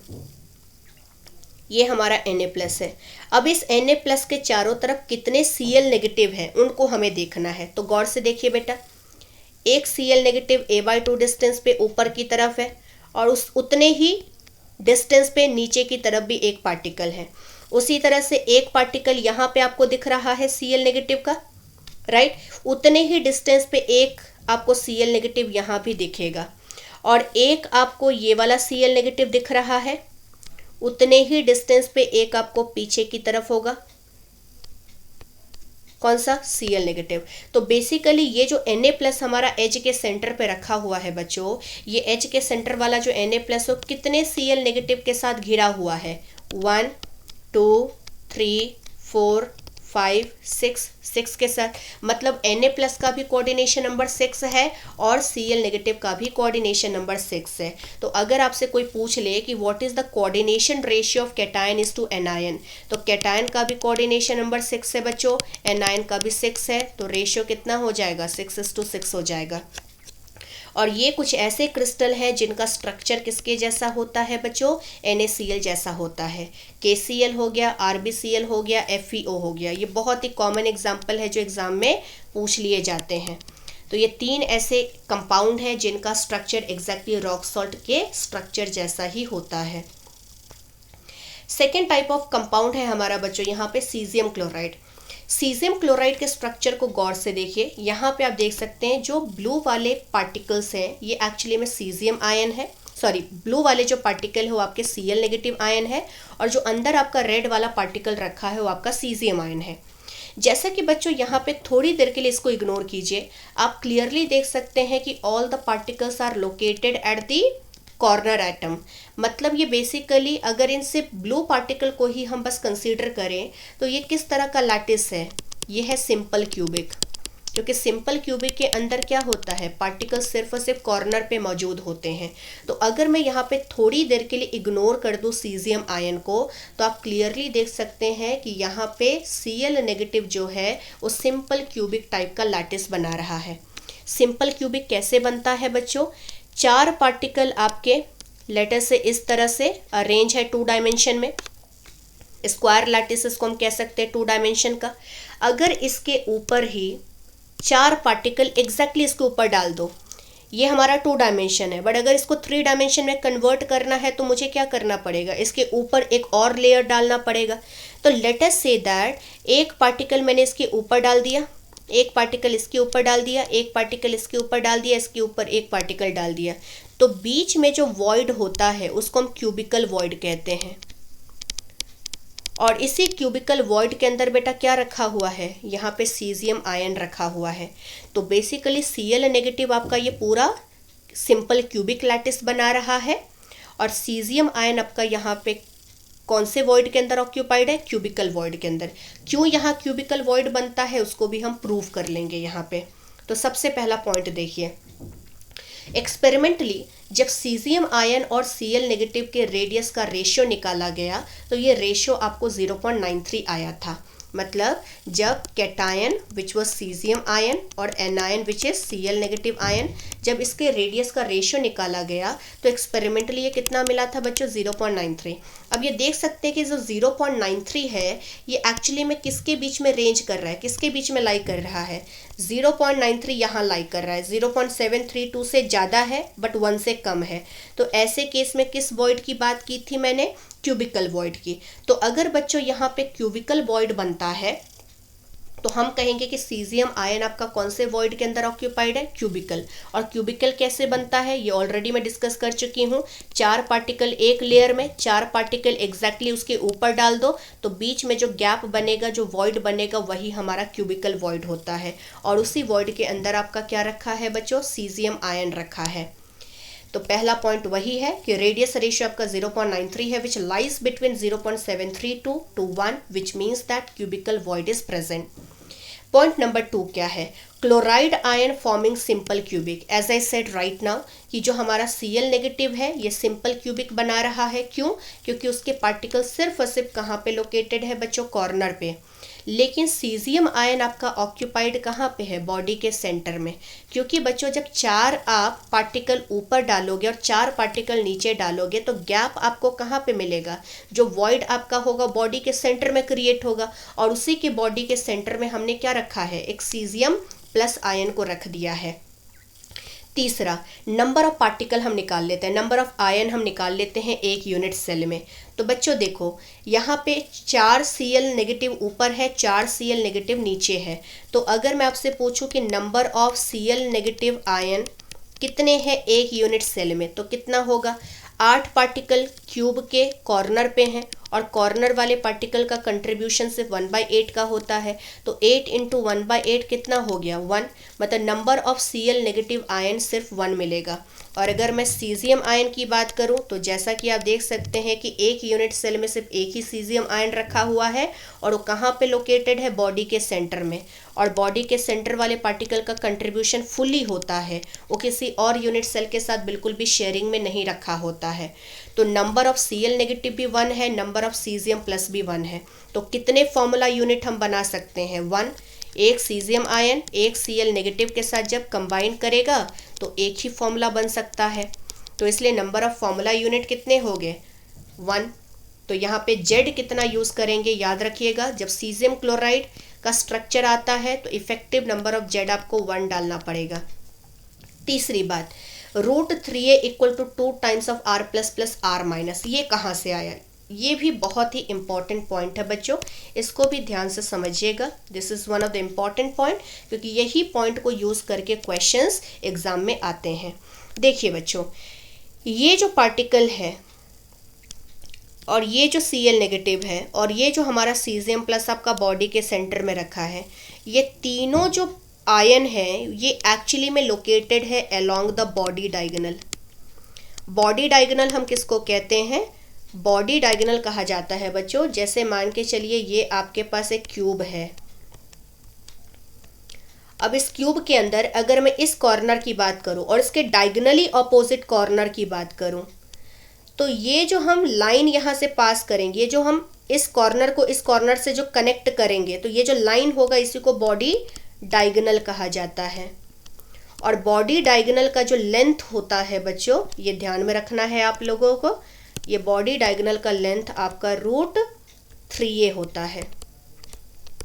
ये हमारा Na+ है। अब इस Na+ के चारों तरफ कितने Cl नेगेटिव हैं उनको हमें देखना है। तो गौर से देखिए बेटा, एक Cl नेगेटिव a/2 डिस्टेंस पे ऊपर की तरफ है और उस उतने ही डिस्टेंस पे नीचे की तरफ भी एक पार्टिकल है। उसी तरह से एक पार्टिकल यहाँ पे आपको दिख रहा है Cl नेगेटिव का, राइट। उतने ही डिस्टेंस पे एक आपको Cl नेगेटिव यहाँ भी दिखेगा और एक आपको ये वाला Cl नेगेटिव दिख रहा है, उतने ही डिस्टेंस पे एक आपको पीछे की तरफ होगा, कौन सा, Cl नेगेटिव। तो बेसिकली ये जो Na+ हमारा एज के सेंटर पे रखा हुआ है बच्चों, ये एज के सेंटर वाला जो Na+ हो कितने Cl नेगेटिव के साथ घिरा हुआ है, 1 2 3 4 5 6 के साथ। मतलब Na+ का भी कोऑर्डिनेशन नंबर 6 है और Cl नेगेटिव का भी कोऑर्डिनेशन नंबर 6 है। तो अगर आपसे कोई पूछ ले कि what is the coordination ratio of cation is to anion, तो कैटायन का भी कोऑर्डिनेशन नंबर 6 है बच्चों, एनायन का भी 6 है, तो रेशियो कितना हो जाएगा, 6:6 हो जाएगा। और ये कुछ ऐसे क्रिस्टल हैं जिनका स्ट्रक्चर किसके जैसा होता है बच्चों, NaCl जैसा होता है। KCl हो गया, RbCl हो गया, FeO हो गया। ये बहुत ही कॉमन एग्जाम्पल है जो एग्जाम में पूछ लिए जाते हैं। तो ये 3 ऐसे कंपाउंड हैं जिनका स्ट्रक्चर एग्जैक्टली रॉक सॉल्ट के स्ट्रक्चर जैसा ही होता है। सेकेंड टाइप ऑफ कंपाउंड है हमारा बच्चों यहाँ पे सीजियम क्लोराइड। सीजियम क्लोराइड के स्ट्रक्चर को गौर से देखिए, यहाँ पे आप देख सकते हैं जो ब्लू वाले पार्टिकल्स हैं ये एक्चुअली में सीजियम आयन है, सॉरी ब्लू वाले जो पार्टिकल है वो आपके Cl नेगेटिव आयन है और जो अंदर आपका रेड वाला पार्टिकल रखा है वो आपका सीजियम आयन है। जैसा कि बच्चों यहाँ पे थोड़ी देर के लिए इसको इग्नोर कीजिए, आप क्लियरली देख सकते हैं कि all the particles are located at the corner atom. मतलब ये बेसिकली अगर इनसे ब्लू पार्टिकल को ही हम बस कंसीडर करें तो ये किस तरह का लैटिस है, ये है सिंपल क्यूबिक, क्योंकि सिंपल क्यूबिक के अंदर क्या होता है, पार्टिकल सिर्फ और सिर्फ कॉर्नर पे मौजूद होते हैं। तो अगर मैं यहाँ पे थोड़ी देर के लिए इग्नोर कर दूँ सीजियम आयन को, तो आप क्लियरली देख सकते हैं कि यहाँ पे Cl नेगेटिव जो है वो सिंपल क्यूबिक टाइप का लैटिस बना रहा है। सिंपल क्यूबिक कैसे बनता है बच्चों, 4 पार्टिकल आपके लेटर से इस तरह से अरेंज है 2 डायमेंशन में, स्क्वायर लैटिस इसको हम कह सकते हैं 2 डायमेंशन का। अगर इसके ऊपर ही 4 पार्टिकल एग्जैक्टली इसके ऊपर डाल दो, ये हमारा 2 डायमेंशन है, बट अगर इसको 3 डायमेंशन में कन्वर्ट करना है तो मुझे क्या करना पड़ेगा, इसके ऊपर एक और लेयर डालना पड़ेगा। तो लेट अस से दैट एक पार्टिकल मैंने इसके ऊपर डाल दिया, एक पार्टिकल इसके ऊपर डाल दिया, एक पार्टिकल इसके ऊपर डाल दिया, इसके ऊपर एक पार्टिकल डाल दिया, तो बीच में जो वॉइड होता है उसको हम क्यूबिकल वॉइड कहते हैं। और इसी क्यूबिकल वॉइड के अंदर बेटा क्या रखा हुआ है, यहाँ पे सीजियम आयन रखा हुआ है। तो बेसिकली Cl नेगेटिव आपका ये पूरा सिंपल क्यूबिक लैटिस बना रहा है और सीजियम आयन आपका यहाँ पे कौन से वॉइड के अंदर ऑक्यूपाइड है, क्यूबिकल वॉइड के अंदर। क्यों यहाँ क्यूबिकल वॉइड बनता है उसको भी हम प्रूव कर लेंगे यहाँ पे। तो सबसे पहला पॉइंट देखिए, एक्सपेरिमेंटली जब सीजियम आयन और Cl नेगेटिव के रेडियस का रेशियो निकाला गया तो ये रेशियो आपको 0.93 आया था। मतलब जब cation which was caesium ion और anion which is Cl negative ion, जब इसके रेडियस का रेशियो निकाला गया तो एक्सपेरिमेंटली ये कितना मिला था बच्चों, 0.93। अब ये देख सकते हैं कि जो 0.93 है ये एक्चुअली में किसके बीच में रेंज कर रहा है, किसके बीच में लाई कर रहा है, 0.93 यहाँ लाई कर रहा है, 0.732 से ज़्यादा है बट 1 से कम है। तो ऐसे केस में किस वॉइड की बात की थी मैंने, क्यूबिकल वॉइड की। तो अगर बच्चों यहाँ पे क्यूबिकल वॉइड बनता है तो हम कहेंगे कि सीजियम आयन आपका कौन से वॉइड के अंदर ऑक्यूपाइड है, क्यूबिकल। और क्यूबिकल कैसे बनता है ये ऑलरेडी मैं डिस्कस कर चुकी हूँ, 4 पार्टिकल एक लेयर में, 4 पार्टिकल एग्जैक्टली उसके ऊपर डाल दो तो बीच में जो गैप बनेगा, जो वॉइड बनेगा वही हमारा क्यूबिकल वॉइड होता है। और उसी वॉइड के अंदर आपका क्या रखा है बच्चों, सीजियम आयन रखा है। तो पहला पॉइंट वही है कि रेडियस रेशियो आपका 0.93 है which lies between 0.732 to 1 which means that cubical void is present. Point number 2 क्या है, chloride ion forming simple cubic, as I said right now कि जो हमारा Cl नेगेटिव है ये सिंपल क्यूबिक बना रहा है। क्यों? क्योंकि उसके पार्टिकल सिर्फ और सिर्फ कहाँ पे लोकेटेड है बच्चों? कॉर्नर पे। लेकिन सीजियम आयन आपका ऑक्यूपाइड कहाँ पे है? बॉडी के सेंटर में। क्योंकि बच्चों जब 4 आप पार्टिकल ऊपर डालोगे और 4 पार्टिकल नीचे डालोगे तो गैप आपको कहाँ पे मिलेगा? जो वॉइड आपका होगा बॉडी के सेंटर में क्रिएट होगा, और उसी के बॉडी के सेंटर में हमने क्या रखा है? एक सीजियम प्लस आयन को रख दिया है। तीसरा, नंबर ऑफ पार्टिकल हम निकाल लेते हैं, नंबर ऑफ आयन हम निकाल लेते हैं एक यूनिट सेल में। तो बच्चों देखो यहाँ पे 4 Cl नेगेटिव ऊपर है, 4 Cl नेगेटिव नीचे है। तो अगर मैं आपसे पूछूं कि number of Cl negative ion कितने हैं एक यूनिट सेल में, तो कितना होगा? 8 पार्टिकल क्यूब के कॉर्नर पे हैं, और कॉर्नर वाले पार्टिकल का कंट्रीब्यूशन सिर्फ 1/8 का होता है। तो 8 इंटू 1/8 कितना हो गया? 1। मतलब number of Cl negative ion सिर्फ 1 मिलेगा। और अगर मैं सीजियम आयन की बात करूं तो जैसा कि आप देख सकते हैं कि एक यूनिट सेल में सिर्फ एक ही सीजियम आयन रखा हुआ है, और वो कहाँ पे लोकेटेड है? बॉडी के सेंटर में। और बॉडी के सेंटर वाले पार्टिकल का कंट्रीब्यूशन फुली होता है, वो किसी और यूनिट सेल के साथ बिल्कुल भी शेयरिंग में नहीं रखा होता है। तो नंबर ऑफ Cl नेगेटिव भी 1 है, नंबर ऑफ सीजियम प्लस भी 1 है। तो कितने फॉर्मूला यूनिट हम बना सकते हैं? 1। एक सीजियम आयन एक Cl नेगेटिव के साथ जब कंबाइन करेगा तो एक ही फॉर्मूला बन सकता है। तो इसलिए नंबर ऑफ फॉर्मूला यूनिट कितने हो गए? 1। तो यहाँ पे Z कितना यूज़ करेंगे? याद रखिएगा, जब सीजियम क्लोराइड का स्ट्रक्चर आता है तो इफेक्टिव नंबर ऑफ Z आपको 1 डालना पड़ेगा। तीसरी बात, √3a equal to 2 times of R plus plus R minus, ये कहाँ से आया? ये भी बहुत ही इंपॉर्टेंट पॉइंट है बच्चों, इसको भी ध्यान से समझिएगा। This is one of the important point, क्योंकि यही पॉइंट को यूज़ करके क्वेश्चंस एग्जाम में आते हैं। देखिए बच्चों, ये जो पार्टिकल है और ये जो Cl नेगेटिव है और ये जो हमारा सीजियम प्लस आपका बॉडी के सेंटर में रखा है, ये तीनों जो आयन है ये एक्चुअली में लोकेटेड है along the body diagonal. Body diagonal हम किसको कहते हैं? बॉडी डायगोनल कहा जाता है बच्चों, जैसे मान के चलिए ये आपके पास एक क्यूब है। अब इस क्यूब के अंदर अगर मैं इस कॉर्नर की बात करूं और इसके डायगोनली ऑपोजिट कॉर्नर की बात करूं, तो ये जो हम लाइन यहाँ से पास करेंगे, जो हम इस कॉर्नर को इस कॉर्नर से जो कनेक्ट करेंगे, तो ये जो लाइन होगा इसी को बॉडी डायगोनल कहा जाता है। और बॉडी डायगोनल का जो लेंथ होता है बच्चों, ये ध्यान में रखना है आप लोगों को, ये बॉडी डायगोनल का लेंथ आपका √3a होता है।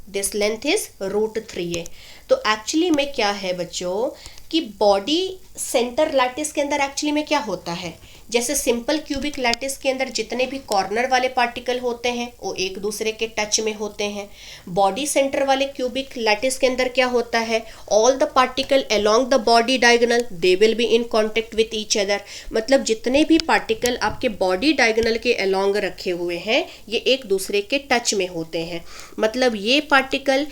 This length is √3a। तो एक्चुअली में क्या है बच्चों कि बॉडी सेंटर लैटिस के अंदर एक्चुअली में क्या होता है, जैसे सिंपल क्यूबिक लैटिस के अंदर जितने भी कॉर्नर वाले पार्टिकल होते हैं वो एक दूसरे के टच में होते हैं। बॉडी सेंटर वाले क्यूबिक लैटिस के अंदर क्या होता है? All the particle along the body diagonal they will be in contact with each other. मतलब जितने भी पार्टिकल आपके बॉडी डायगोनल के अलोंग रखे हुए हैं ये एक दूसरे के टच में होते हैं। मतलब ये पार्टिकल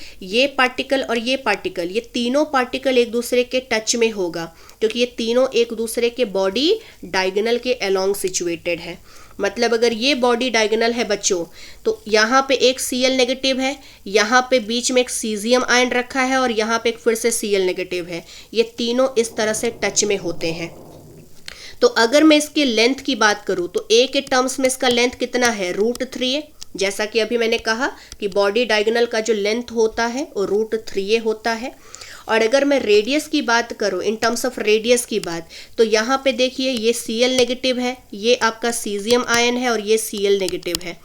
और ये पार्टिकल, ये तीनों पार्टिकल एक दूसरे के टच में होगा, क्योंकि ये तीनों एक दूसरे के बॉडी डायगोनल के अलोंग सिचुएटेड है। मतलब अगर ये बॉडी डायगोनल है बच्चों, तो यहाँ पे एक Cl नेगेटिव है, यहाँ पे बीच में एक सीजियम आयन रखा है और यहाँ पे एक फिर से Cl नेगेटिव है, ये तीनों इस तरह से टच में होते हैं। तो अगर मैं इसकी लेंथ की बात करूँ तो A के टर्म्स में इसका लेंथ कितना है? √3a। जैसा कि अभी मैंने कहा कि बॉडी डायगोनल का जो लेंथ होता है वो √3a होता है। और अगर मैं रेडियस की बात करूं, इन टर्म्स ऑफ रेडियस की बात, तो यहाँ पे देखिए ये Cl नेगेटिव है, ये आपका सीजियम आयन है और ये Cl नेगेटिव है।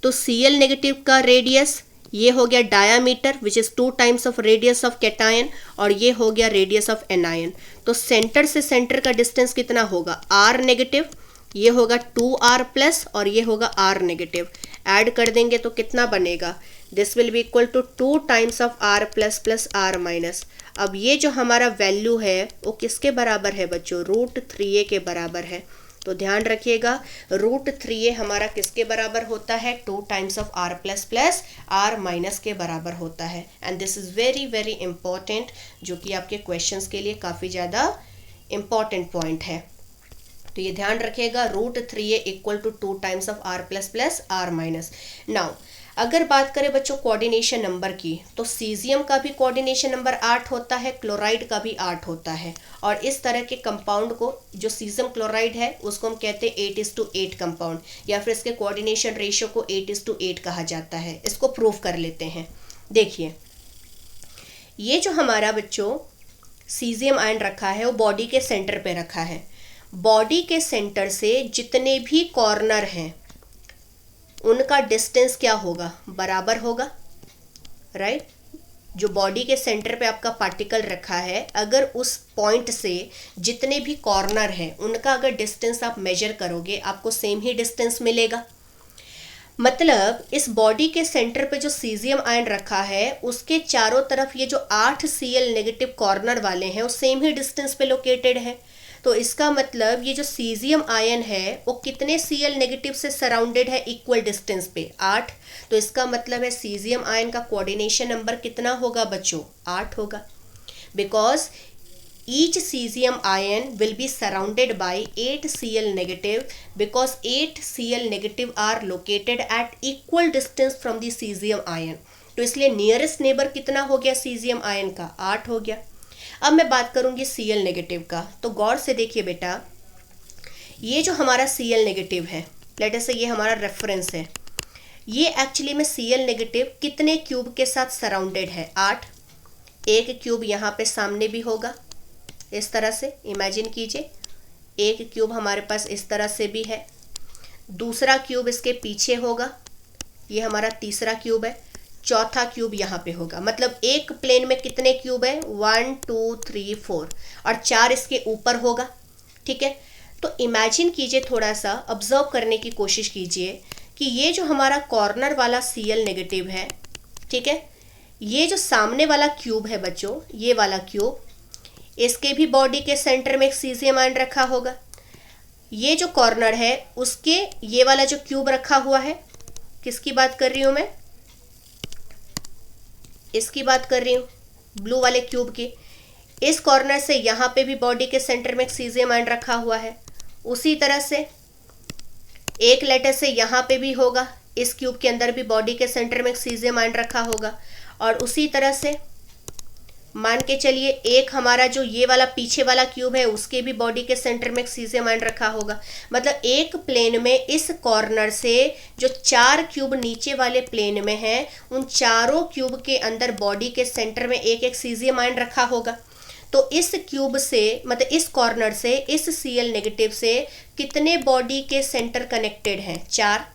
तो Cl नेगेटिव का रेडियस ये हो गया diameter which is 2 times of radius of cation, और ये हो गया रेडियस ऑफ एनायन। तो सेंटर से सेंटर का डिस्टेंस कितना होगा? R नेगेटिव, ये होगा 2R प्लस और ये R नेगेटिव। ऐड कर देंगे तो कितना बनेगा? This will be equal to 2 times of R plus plus R minus. अब ये जो हमारा वैल्यू है वो किसके बराबर है बच्चों? √3a के बराबर है। तो ध्यान रखिएगा √3a हमारा किसके बराबर होता है? 2 times of R plus plus R minus के बराबर होता है। And this is very very important, जो कि आपके क्वेश्चंस के लिए काफ़ी ज़्यादा इम्पॉर्टेंट पॉइंट है। तो ये ध्यान रखिएगा √3a equal to 2 times of R plus plus R minus. Now अगर बात करें बच्चों कोऑर्डिनेशन नंबर की, तो सीजियम का भी कोऑर्डिनेशन नंबर 8 होता है, क्लोराइड का भी 8 होता है। और इस तरह के कंपाउंड को, जो सीजियम क्लोराइड है, उसको हम कहते हैं 8:8 कंपाउंड, या फिर इसके कोऑर्डिनेशन रेशियो को 8:8 कहा जाता है। इसको प्रूव कर लेते हैं। देखिए, ये जो हमारा बच्चों सीजियम आयन रखा है वो बॉडी के सेंटर पे रखा है। बॉडी के सेंटर से जितने भी कॉर्नर हैं उनका डिस्टेंस क्या होगा, बराबर होगा, राइट। जो बॉडी के सेंटर पे आपका पार्टिकल रखा है, अगर उस पॉइंट से जितने भी कॉर्नर हैं उनका अगर डिस्टेंस आप मेजर करोगे, आपको सेम ही डिस्टेंस मिलेगा। मतलब इस बॉडी के सेंटर पे जो सीजियम आयन रखा है उसके चारों तरफ ये जो 8 Cl नेगेटिव कॉर्नर वाले हैं वो सेम ही डिस्टेंस पे लोकेटेड है। तो इसका मतलब ये जो सीजियम आयन है वो कितने Cl नेगेटिव से सराउंडेड है, इक्वल डिस्टेंस पे 8। तो इसका मतलब है सीजियम आयन का कोऑर्डिनेशन नंबर कितना होगा बच्चों, 8 होगा। Because each cesium ion will be surrounded by 8 Cl negative, because 8 Cl negative are located at equal distance from the cesium ion। तो इसलिए नियरेस्ट नेबर कितना हो गया सीजियम आयन का, 8 हो गया। अब मैं बात करूंगी Cl नेगेटिव का। तो गौर से देखिए बेटा, ये जो हमारा Cl नेगेटिव है, लेट अस से ये हमारा रेफरेंस है, ये एक्चुअली में Cl नेगेटिव कितने क्यूब के साथ सराउंडेड है, 8। एक क्यूब यहाँ पे सामने भी होगा, इस तरह से इमेजिन कीजिए। एक क्यूब हमारे पास इस तरह से भी है, दूसरा क्यूब इसके पीछे होगा, ये हमारा तीसरा क्यूब है, चौथा क्यूब यहाँ पे होगा। मतलब एक प्लेन में कितने क्यूब है, 1 2 3 4, और 4 इसके ऊपर होगा, ठीक है। तो इमेजिन कीजिए, थोड़ा सा ऑब्जर्व करने की कोशिश कीजिए कि ये जो हमारा कॉर्नर वाला Cl नेगेटिव है, ठीक है, ये जो सामने वाला क्यूब है बच्चों, ये वाला क्यूब, इसके भी बॉडी के सेंटर में एक सीजियम आयन रखा होगा। ये जो कॉर्नर है उसके ये वाला जो क्यूब रखा हुआ है, किसकी बात कर रही हूं मैं, इसकी बात कर रही हूँ, ब्लू वाले क्यूब की। इस कॉर्नर से यहाँ पे भी बॉडी के सेंटर में एक सीजियम आयन रखा हुआ है। उसी तरह से एक लेटर से यहाँ पे भी होगा, इस क्यूब के अंदर भी बॉडी के सेंटर में एक सीजियम आयन रखा होगा। और उसी तरह से मान के चलिए एक हमारा जो ये वाला पीछे वाला क्यूब है उसके भी बॉडी के सेंटर में एक सीजियम आयन रखा होगा। मतलब एक प्लेन में इस कॉर्नर से जो 4 क्यूब नीचे वाले प्लेन में हैं, उन चारों क्यूब के अंदर बॉडी के सेंटर में एक एक सीजियम आयन रखा होगा। तो इस क्यूब से, मतलब इस कॉर्नर से, इस Cl नेगेटिव से कितने बॉडी के सेंटर कनेक्टेड हैं, 4।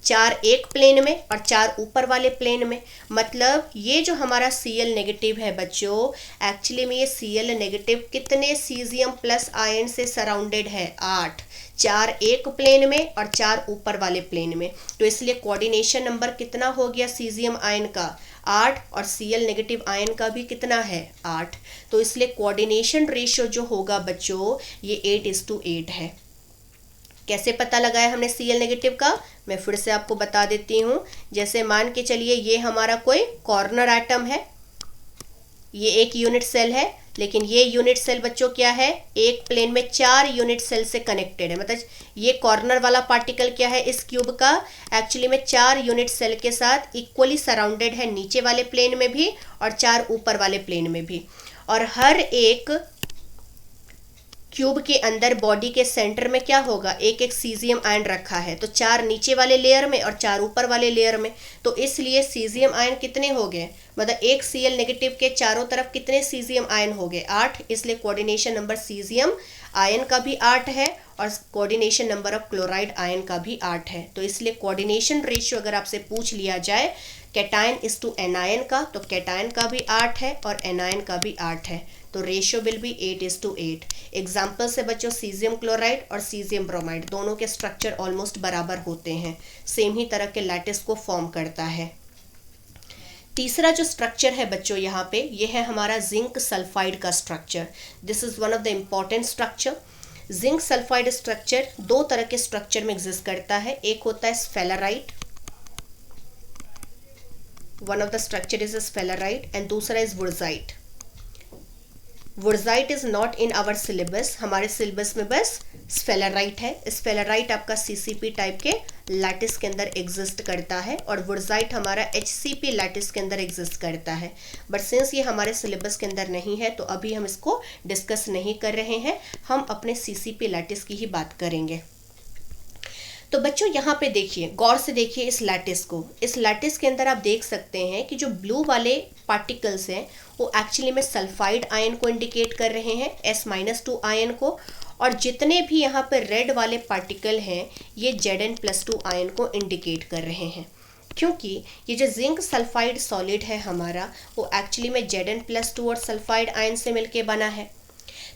4 एक प्लेन में और 4 ऊपर वाले प्लेन में। मतलब ये जो हमारा Cl नेगेटिव है बच्चों, एक्चुअली में ये Cl नेगेटिव कितने सीजियम प्लस आयन से सराउंडेड है, 8। 4 एक प्लेन में और 4 ऊपर वाले प्लेन में। तो इसलिए कोऑर्डिनेशन नंबर कितना हो गया सीजियम आयन का, 8, और Cl नेगेटिव आयन का भी कितना है, 8। तो इसलिए कोऑर्डिनेशन रेशियो जो होगा बच्चों ये 8:8 है। कैसे पता लगाया हमने Cl नेगेटिव का, मैं फिर से आपको बता देती हूँ। जैसे मान के चलिए ये हमारा कोई कॉर्नर एटम है, ये एक यूनिट सेल है, लेकिन ये यूनिट सेल बच्चों क्या है, एक प्लेन में 4 यूनिट सेल से कनेक्टेड है। मतलब ये कॉर्नर वाला पार्टिकल क्या है, इस क्यूब का एक्चुअली में 4 यूनिट सेल के साथ इक्वली सराउंडेड है, नीचे वाले प्लेन में भी और 4 ऊपर वाले प्लेन में भी। और हर एक क्यूब के अंदर बॉडी के सेंटर में क्या होगा, एक एक सीजियम आयन रखा है। तो 4 नीचे वाले लेयर में और 4 ऊपर वाले लेयर में। तो इसलिए सीजियम आयन कितने हो गए, मतलब एक Cl नेगेटिव के चारों तरफ कितने सीजियम आयन हो गए, 8। इसलिए कोऑर्डिनेशन नंबर सीजियम आयन का भी 8 है और coordination number of chloride ion का भी 8 है। तो इसलिए कोऑर्डिनेशन रेशियो अगर आपसे पूछ लिया जाए कैटायन इज टू एनायन का, तो कैटायन का भी 8 है और एनायन का भी 8 है। तो रेशियो विल बी 8:8। एग्जाम्पल से बच्चों सीजियम क्लोराइड और सीजियम ब्रोमाइड दोनों के स्ट्रक्चर ऑलमोस्ट बराबर होते हैं, सेम ही तरह के लैटिस को फॉर्म करता है। तीसरा जो स्ट्रक्चर है बच्चों यहाँ पे, ये है हमारा जिंक सल्फाइड का structure. This is one of the important structure. Zinc sulphide structure 2 तरह के स्ट्रक्चर में एग्जिस्ट करता है। एक होता है sphalerite, one of the structure is sphalerite, and दूसरा is wurtzite. Wurtzite is not in our syllabus, हमारे सिलेबस में बस स्फेलेराइट है। स्फेलेराइट आपका सीसीपी टाइप के लैटिस के अंदर एग्जिस्ट करता है और वुडज़ाइट हमारा एचसीपी लैटिस के अंदर एग्जिस्ट करता है। बट सिंस ये हमारे सिलेबस के अंदर नहीं है तो अभी हम इसको डिस्कस नहीं कर रहे हैं, हम अपने सीसीपी लैटिस की ही बात करेंगे। तो बच्चों यहाँ पे देखिए, गौर से देखिए इस लैटिस को। इस लैटिस के अंदर आप देख सकते हैं कि जो ब्लू वाले पार्टिकल्स हैं वो एक्चुअली में सल्फाइड आयन को इंडिकेट कर रहे हैं, S-2 आयन को, और जितने भी यहाँ पर रेड वाले पार्टिकल हैं ये Zn+2 आयन को इंडिकेट कर रहे हैं, क्योंकि ये जो जिंक सल्फाइड सॉलिड है हमारा वो एक्चुअली में Zn+2 और सल्फाइड आयन से मिलके बना है।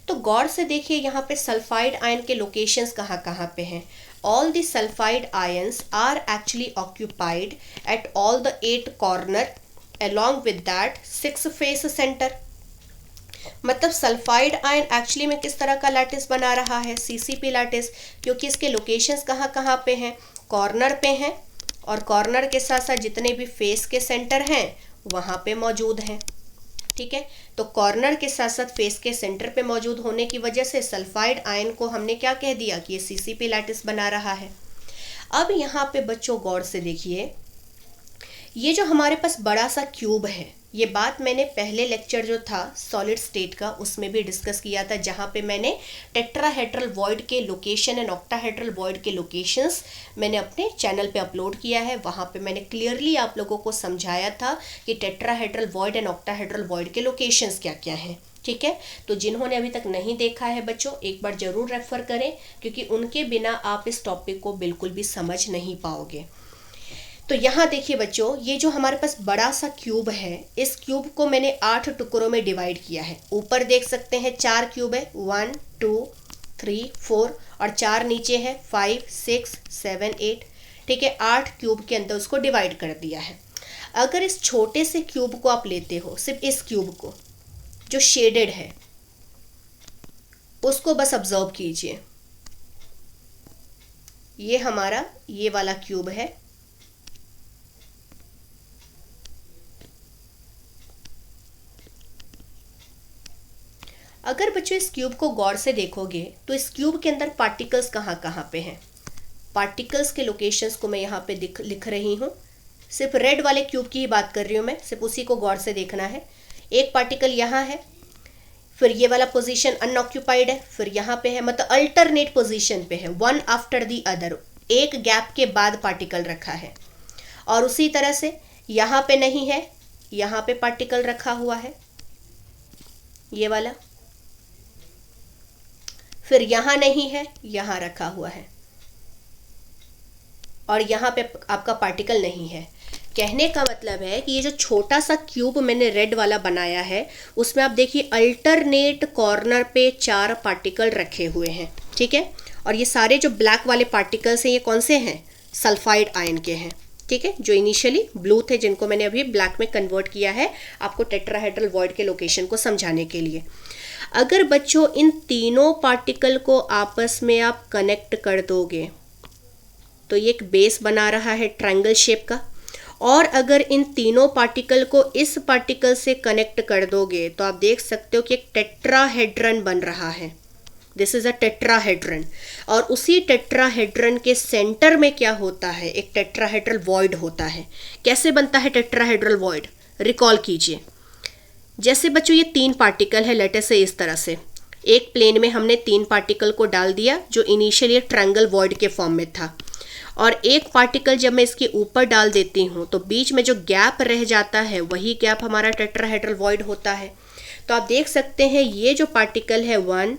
तो गौर से देखिए यहाँ पे सल्फाइड आयन के लोकेशंस कहाँ कहाँ पे हैं। All the sulfide ions are actually occupied at all the 8 corner, along with that 6 face center। मतलब सल्फाइड आयन एक्चुअली में किस तरह का लैटिस बना रहा है, सीसीपी लैटिस, क्योंकि इसके लोकेशंस कहाँ कहाँ पे हैं, कॉर्नर पे हैं, और कॉर्नर के साथ साथ जितने भी फेस के सेंटर हैं वहाँ पे मौजूद हैं। ठीक है, तो कॉर्नर के साथ साथ फेस के सेंटर पे मौजूद होने की वजह से सल्फाइड आयन को हमने क्या कह दिया कि ये सीसीपी लैटिस बना रहा है। अब यहाँ पे बच्चों गौर से देखिए, ये जो हमारे पास बड़ा सा क्यूब है, ये बात मैंने पहले लेक्चर जो था सॉलिड स्टेट का उसमें भी डिस्कस किया था, जहाँ पे मैंने टेट्राहेड्रल वॉइड के लोकेशन एंड ऑक्टाहेड्रल वॉइड के लोकेशंस मैंने अपने चैनल पे अपलोड किया है। वहाँ पे मैंने क्लियरली आप लोगों को समझाया था कि tetrahedral void and octahedral void के लोकेशंस क्या क्या हैं। ठीक है, तो जिन्होंने अभी तक नहीं देखा है बच्चों, एक बार ज़रूर रेफ़र करें, क्योंकि उनके बिना आप इस टॉपिक को बिल्कुल भी समझ नहीं पाओगे। तो यहाँ देखिए बच्चों, ये जो हमारे पास बड़ा सा क्यूब है, इस क्यूब को मैंने 8 टुकड़ों में डिवाइड किया है। ऊपर देख सकते हैं 4 क्यूब है, 1 2 3 4, और 4 नीचे है 5 6 7 8। ठीक है, 8 क्यूब के अंदर उसको डिवाइड कर दिया है। अगर इस छोटे से क्यूब को आप लेते हो, सिर्फ इस क्यूब को जो शेडेड है उसको बस ऑब्जर्व कीजिए। ये हमारा ये वाला क्यूब है, अगर बच्चों इस क्यूब को गौर से देखोगे तो इस क्यूब के अंदर पार्टिकल्स कहाँ कहाँ पे हैं। पार्टिकल्स के लोकेशंस को मैं यहाँ पे लिख रही हूँ। सिर्फ रेड वाले क्यूब की ही बात कर रही हूँ मैं, सिर्फ उसी को गौर से देखना है। एक पार्टिकल यहाँ है, फिर ये वाला पोजीशन अनऑक्यूपाइड है, फिर यहाँ पे है, मतलब अल्टरनेट पोजीशन पे है, वन आफ्टर दी अदर, एक गैप के बाद पार्टिकल रखा है। और उसी तरह से यहाँ पे नहीं है, यहाँ पे पार्टिकल रखा हुआ है ये वाला, फिर यहाँ नहीं है, यहाँ रखा हुआ है, और यहाँ पे आपका पार्टिकल नहीं है। कहने का मतलब है कि ये जो छोटा सा क्यूब मैंने रेड वाला बनाया है उसमें आप देखिए अल्टरनेट कॉर्नर पे 4 पार्टिकल रखे हुए हैं। ठीक है, और ये सारे जो ब्लैक वाले पार्टिकल्स हैं ये कौन से हैं, सल्फाइड आयन के हैं। ठीक है, जो इनिशियली ब्लू थे जिनको मैंने अभी ब्लैक में कन्वर्ट किया है आपको टेट्राहेड्रल वॉइड के लोकेशन को समझाने के लिए। अगर बच्चों इन तीनों पार्टिकल को आपस में आप कनेक्ट कर दोगे तो ये एक बेस बना रहा है ट्रायंगल शेप का, और अगर इन तीनों पार्टिकल को इस पार्टिकल से कनेक्ट कर दोगे तो आप देख सकते हो कि एक टेट्राहेड्रन बन रहा है। दिस इज अ टेट्राहेड्रन, और उसी टेट्राहेड्रन के सेंटर में क्या होता है, एक टेट्राहेड्रल वॉइड होता है। कैसे बनता है टेट्राहेड्रल वॉइड, रिकॉल कीजिए। जैसे बच्चों ये 3 पार्टिकल है, लेटर से इस तरह से एक प्लेन में हमने 3 पार्टिकल को डाल दिया जो इनिशियली ट्रायंगल वॉइड के फॉर्म में था, और एक पार्टिकल जब मैं इसके ऊपर डाल देती हूँ तो बीच में जो गैप रह जाता है वही गैप हमारा टेट्राहेड्रल वॉइड होता है। तो आप देख सकते हैं ये जो पार्टिकल है 1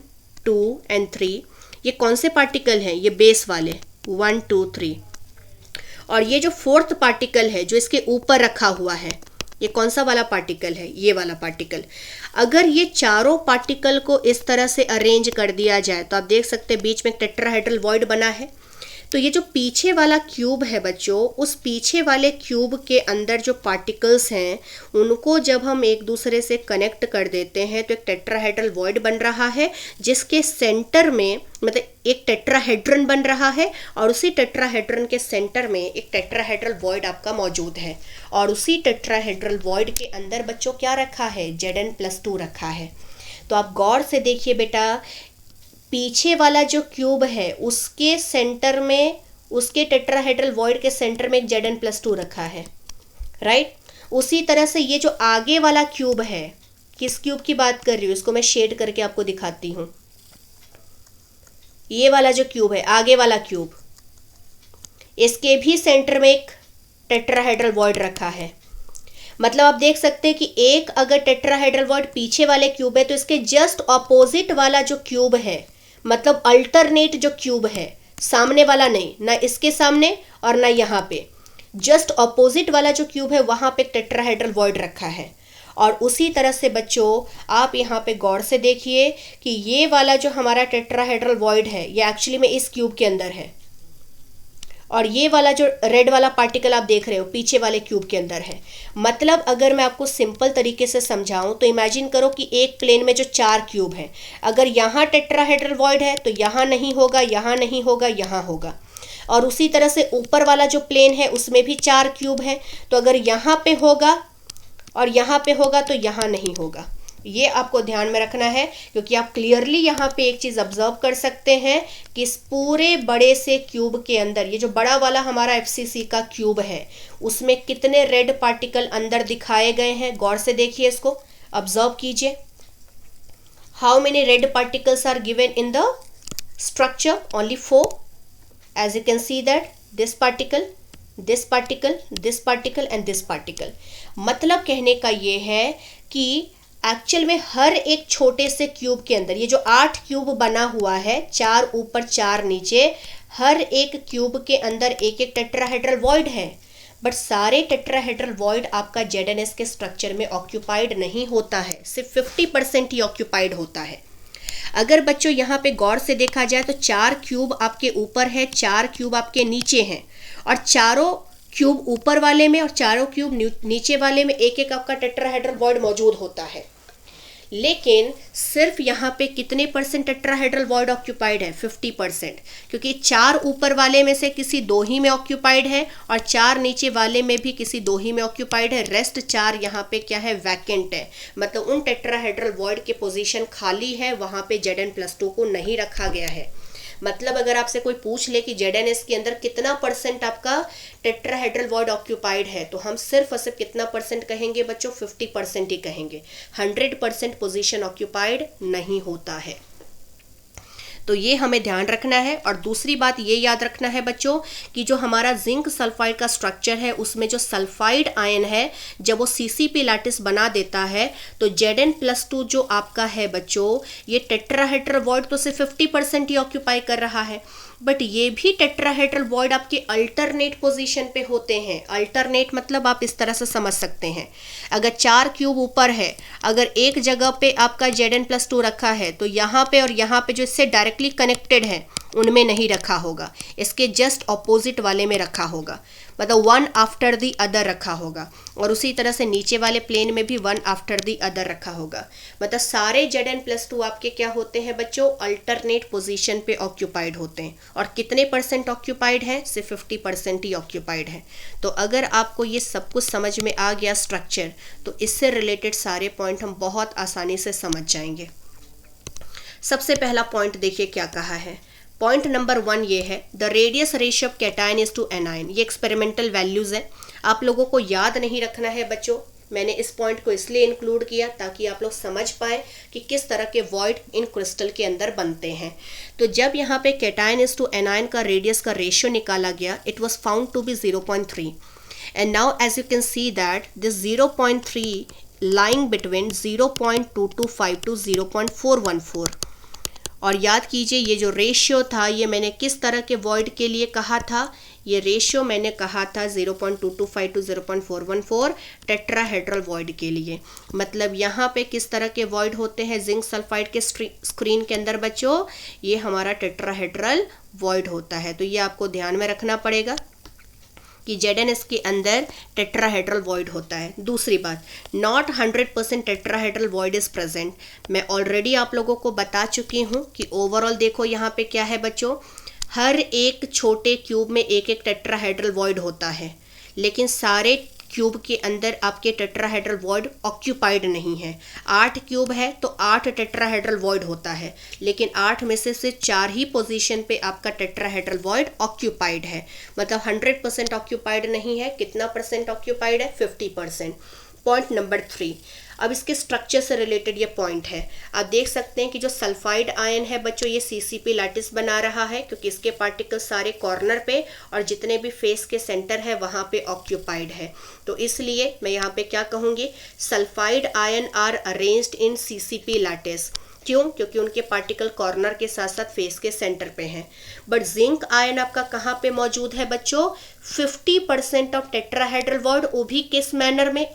2 एंड 3, ये कौन से पार्टिकल हैं, ये बेस वाले 1 2 3, और ये जो 4th पार्टिकल है जो इसके ऊपर रखा हुआ है ये कौन सा वाला पार्टिकल है, ये वाला पार्टिकल। अगर ये चारों पार्टिकल को इस तरह से अरेंज कर दिया जाए तो आप देख सकते हैं बीच में टेट्राहेड्रल वॉइड बना है। तो ये जो पीछे वाला क्यूब है बच्चों, उस पीछे वाले क्यूब के अंदर जो पार्टिकल्स हैं उनको जब हम एक दूसरे से कनेक्ट कर देते हैं तो एक टेट्राहेड्रल वॉइड बन रहा है, जिसके सेंटर में मतलब एक टेट्राहेड्रन बन रहा है, और उसी टेट्राहेड्रन के सेंटर में एक टेट्राहेड्रल वॉइड आपका मौजूद है, और उसी टेट्राहेड्रल वॉइड के अंदर बच्चों क्या रखा है, Zn+2 रखा है। तो आप गौर से देखिए बेटा, पीछे वाला जो क्यूब है उसके सेंटर में, उसके टेट्राहेड्रल वॉइड के सेंटर में एक Zn+2 रखा है, राइट। उसी तरह से ये जो आगे वाला क्यूब है, किस क्यूब की बात कर रही हूँ, इसको मैं शेड करके आपको दिखाती हूँ। ये वाला जो क्यूब है, आगे वाला क्यूब, इसके भी सेंटर में एक टेट्राहेड्रल वॉइड रखा है। मतलब आप देख सकते हैं कि एक अगर टेट्राहेड्रल वॉइड पीछे वाले क्यूब है तो इसके जस्ट ऑपोजिट वाला जो क्यूब है, मतलब अल्टरनेट जो क्यूब है, सामने वाला नहीं, ना इसके सामने और ना यहाँ पे, जस्ट ऑपोजिट वाला जो क्यूब है वहां पे एक टेट्राहेड्रल वॉइड रखा है। और उसी तरह से बच्चों आप यहाँ पे गौर से देखिए कि ये वाला जो हमारा टेट्राहेड्रल वॉइड है ये एक्चुअली में इस क्यूब के अंदर है, और ये वाला जो रेड वाला पार्टिकल आप देख रहे हो पीछे वाले क्यूब के अंदर है। मतलब अगर मैं आपको सिंपल तरीके से समझाऊं तो इमेजिन करो कि एक प्लेन में जो 4 क्यूब है, अगर यहाँ टेट्राहेड्रल वॉइड है तो यहाँ नहीं होगा, यहाँ नहीं होगा, यहाँ होगा। और उसी तरह से ऊपर वाला जो प्लेन है उसमें भी 4 क्यूब है, तो अगर यहाँ पे होगा और यहाँ पे होगा तो यहाँ नहीं होगा। ये आपको ध्यान में रखना है, क्योंकि आप क्लियरली यहाँ पे एक चीज़ ऑब्जर्व कर सकते हैं कि इस पूरे बड़े से क्यूब के अंदर, ये जो बड़ा वाला हमारा FCC का क्यूब है, उसमें कितने रेड पार्टिकल अंदर दिखाए गए हैं। गौर से देखिए, इसको ऑब्जर्व कीजिए। How many red particles are given in the structure? Only 4। As you can see that this particle, this particle, this particle and this particle। मतलब कहने का ये है कि एक्चुअल में हर एक छोटे से क्यूब के अंदर, ये जो 8 क्यूब बना हुआ है, 4 ऊपर 4 नीचे, हर एक क्यूब के अंदर एक एक टेट्राहेड्रल वॉइड है। बट सारे टेट्राहेड्रल वॉइड आपका ZnS के स्ट्रक्चर में ऑक्यूपाइड नहीं होता है, सिर्फ 50% ही ऑक्यूपाइड होता है। अगर बच्चों यहाँ पे गौर से देखा जाए तो 4 क्यूब आपके ऊपर है, 4 क्यूब आपके नीचे हैं, और चारों क्यूब ऊपर वाले में और चारों क्यूब नीचे वाले में एक एक आपका टेट्राहेड्रल वॉइड मौजूद होता है। लेकिन सिर्फ यहाँ पे कितने % टेट्राहेड्रल वॉइड ऑक्यूपाइड है? 50%, क्योंकि 4 ऊपर वाले में से किसी 2 ही में ऑक्यूपाइड है और 4 नीचे वाले में भी किसी 2 ही में ऑक्यूपाइड है। रेस्ट 4 यहाँ पे क्या है? वैकेंट है, मतलब उन टेट्राहेड्रल वॉइड की पोजीशन खाली है, वहाँ पे Zn+2 को नहीं रखा गया है। मतलब अगर आपसे कोई पूछ ले कि ZnS के अंदर कितना % आपका टेट्राहेड्रल वॉइड ऑक्यूपाइड है, तो हम सिर्फ और सिर्फ कितना % कहेंगे बच्चों? 50% ही कहेंगे। 100% पोजीशन ऑक्यूपाइड नहीं होता है। तो ये हमें ध्यान रखना है। और दूसरी बात ये याद रखना है बच्चों कि जो हमारा जिंक सल्फाइड का स्ट्रक्चर है, उसमें जो सल्फाइड आयन है, जब वो CCP लैटिस बना देता है तो Zn+2 जो आपका है बच्चों, ये टेट्राहेड्रल वॉइड तो सिर्फ 50% ही ऑक्यूपाई कर रहा है, बट ये भी टेट्राहेड्रल वॉइड आपके अल्टरनेट पोजीशन पे होते हैं। अल्टरनेट मतलब आप इस तरह से समझ सकते हैं, अगर 4 क्यूब ऊपर है, अगर एक जगह पे आपका Zn+2 रखा है तो यहाँ पे और यहाँ पे जो इससे डायरेक्टली कनेक्टेड है उनमें नहीं रखा होगा, इसके जस्ट ऑपोजिट वाले में रखा होगा, मतलब वन आफ्टर दी अदर रखा होगा। और उसी तरह से नीचे वाले प्लेन में भी वन आफ्टर दी अदर रखा होगा। मतलब सारे Zn+2 आपके क्या होते हैं बच्चों? अल्टरनेट पोजीशन पे ऑक्यूपाइड होते हैं। और कितने % ऑक्यूपाइड है? सिर्फ 50% ही ऑक्यूपाइड है। तो अगर आपको ये सब कुछ समझ में आ गया स्ट्रक्चर, तो इससे रिलेटेड सारे पॉइंट हम बहुत आसानी से समझ जाएंगे। सबसे पहला पॉइंट देखिए क्या कहा है। पॉइंट नंबर 1 ये है, the radius ratio of cation is to anion. ये एक्सपेरिमेंटल वैल्यूज है, आप लोगों को याद नहीं रखना है बच्चों। मैंने इस पॉइंट को इसलिए इंक्लूड किया ताकि आप लोग समझ पाए कि किस तरह के वॉइड इन क्रिस्टल के अंदर बनते हैं। तो जब यहाँ पे कैटायन इज टू एनायन का रेडियस का रेशियो निकाला गया, it was found to be 0.3, and now as you can see that this 0.3 lying between 0.225 to 0.414। और याद कीजिए ये जो रेशियो था, ये मैंने किस तरह के वॉइड के लिए कहा था? ये रेशियो मैंने कहा था 0.225 टू 0.414 टेट्राहेड्रल वॉइड के लिए। मतलब यहाँ पे किस तरह के वॉइड होते हैं जिंक सल्फाइड के स्क्रीन के अंदर बच्चों? ये हमारा टेट्राहेड्रल वॉइड होता है। तो ये आपको ध्यान में रखना पड़ेगा कि ZnS के अंदर टेट्राहेड्रल वॉइड होता है। दूसरी बात, not 100% tetrahedral void is present. मैं ऑलरेडी आप लोगों को बता चुकी हूँ कि ओवरऑल देखो यहाँ पे क्या है बच्चों, हर एक छोटे क्यूब में एक एक टेट्राहेड्रल वॉइड होता है, लेकिन सारे क्यूब के अंदर आपके टेट्राहेड्रल वॉइड ऑक्यूपाइड नहीं है। 8 क्यूब है तो 8 टेट्राहेड्रल वॉइड होता है, लेकिन 8 में से सिर्फ 4 ही पोजीशन पे आपका टेट्राहेड्रल वॉइड ऑक्यूपाइड है। मतलब 100% ऑक्यूपाइड नहीं है। कितना परसेंट ऑक्यूपाइड है? 50%। पॉइंट नंबर 3, अब इसके स्ट्रक्चर से रिलेटेड ये पॉइंट है। आप देख सकते हैं कि जो सल्फाइड आयन है बच्चों, ये CCP लैटिस बना रहा है क्योंकि इसके पार्टिकल सारे कॉर्नर पे और जितने भी फेस के सेंटर है वहाँ पे ऑक्यूपाइड है। तो इसलिए मैं यहाँ पे क्या कहूँगी, sulphide ion are arranged in CCP lattice. क्यों? क्योंकि उनके पार्टिकल कॉर्नर के साथ साथ फेस के सेंटर पे हैं। बट जिंक आयन आपका कहाँ पे मौजूद है बच्चों? 50% ऑफ टेट्राहेड्रल वॉइड, वो भी किस मैनर में?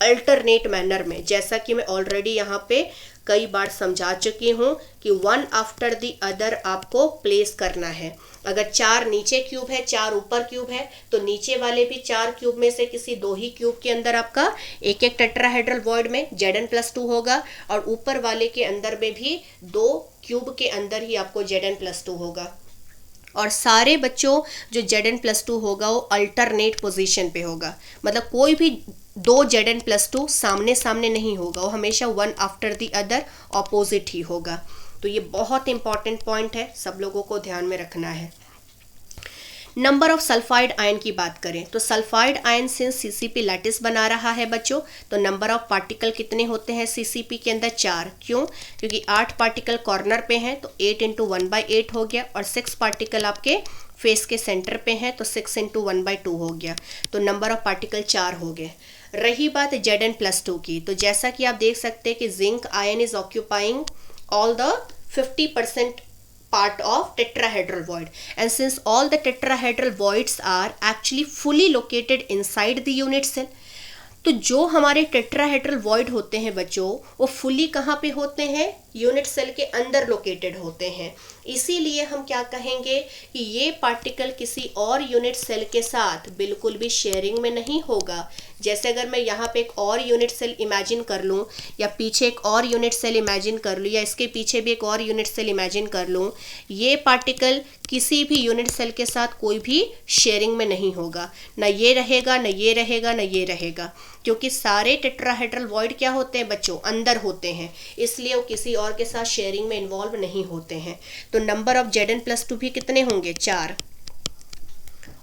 अल्टरनेट मैनर में। जैसा कि मैं ऑलरेडी यहाँ पे कई बार समझा चुकी हूँ कि वन आफ्टर द अदर आपको प्लेस करना है। अगर 4 नीचे क्यूब है, 4 ऊपर क्यूब है, तो नीचे वाले भी 4 क्यूब में से किसी 2 ही क्यूब के अंदर आपका एक टेट्राहेड्रल वॉइड में Zn+2 होगा, और ऊपर वाले के अंदर में भी 2 क्यूब के अंदर ही आपको Zn+2 होगा। और सारे बच्चों जो Zn+2 होगा वो अल्टरनेट पोजीशन पे होगा। मतलब कोई भी 2 Zn+2 सामने सामने नहीं होगा, वो हमेशा one after the other opposite ही होगा। तो ये बहुत इंपॉर्टेंट पॉइंट है, सब लोगों को ध्यान में रखना है। नंबर ऑफ सल्फाइड आयन की बात करें तो sulphide ion since CCP lattice बना रहा है बच्चों, तो नंबर ऑफ पार्टिकल कितने होते हैं CCP के अंदर? 4। क्यों? क्योंकि 8 पार्टिकल कॉर्नर पे हैं तो 8 × 1/8 हो गया, और 6 पार्टिकल आपके फेस के सेंटर पे हैं तो 6 × 1/2 हो गया। तो नंबर ऑफ पार्टिकल 4 हो गए। रही बात Zn+2 की, तो जैसा कि आप देख सकते हैं कि zinc ion is occupying all the 50% part of tetrahedral void, and since all the tetrahedral voids are actually fully located inside the unit cell, तो जो हमारे टेट्राहेड्रल वॉइड होते हैं बच्चों, वो फुली कहाँ पे होते हैं? यूनिट सेल के अंदर लोकेटेड होते हैं। इसीलिए हम क्या कहेंगे कि ये पार्टिकल किसी और यूनिट सेल के साथ बिल्कुल भी शेयरिंग में नहीं होगा। जैसे अगर मैं यहाँ पे एक और यूनिट सेल इमेजिन कर लूँ, या पीछे एक और यूनिट सेल इमेजिन कर लूँ, या इसके पीछे भी एक और यूनिट सेल इमेजिन कर लूँ, ये पार्टिकल किसी भी यूनिट सेल के साथ कोई भी शेयरिंग में नहीं होगा। ना ये रहेगा, ना ये रहेगा, ना ये रहेगा, क्योंकि सारे टेट्राहेड्रल वॉइड क्या होते हैं बच्चों? अंदर होते हैं, इसलिए वो किसी और के साथ शेयरिंग में इन्वॉल्व नहीं होते हैं। तो नंबर ऑफ Zn+2 भी कितने होंगे? 4,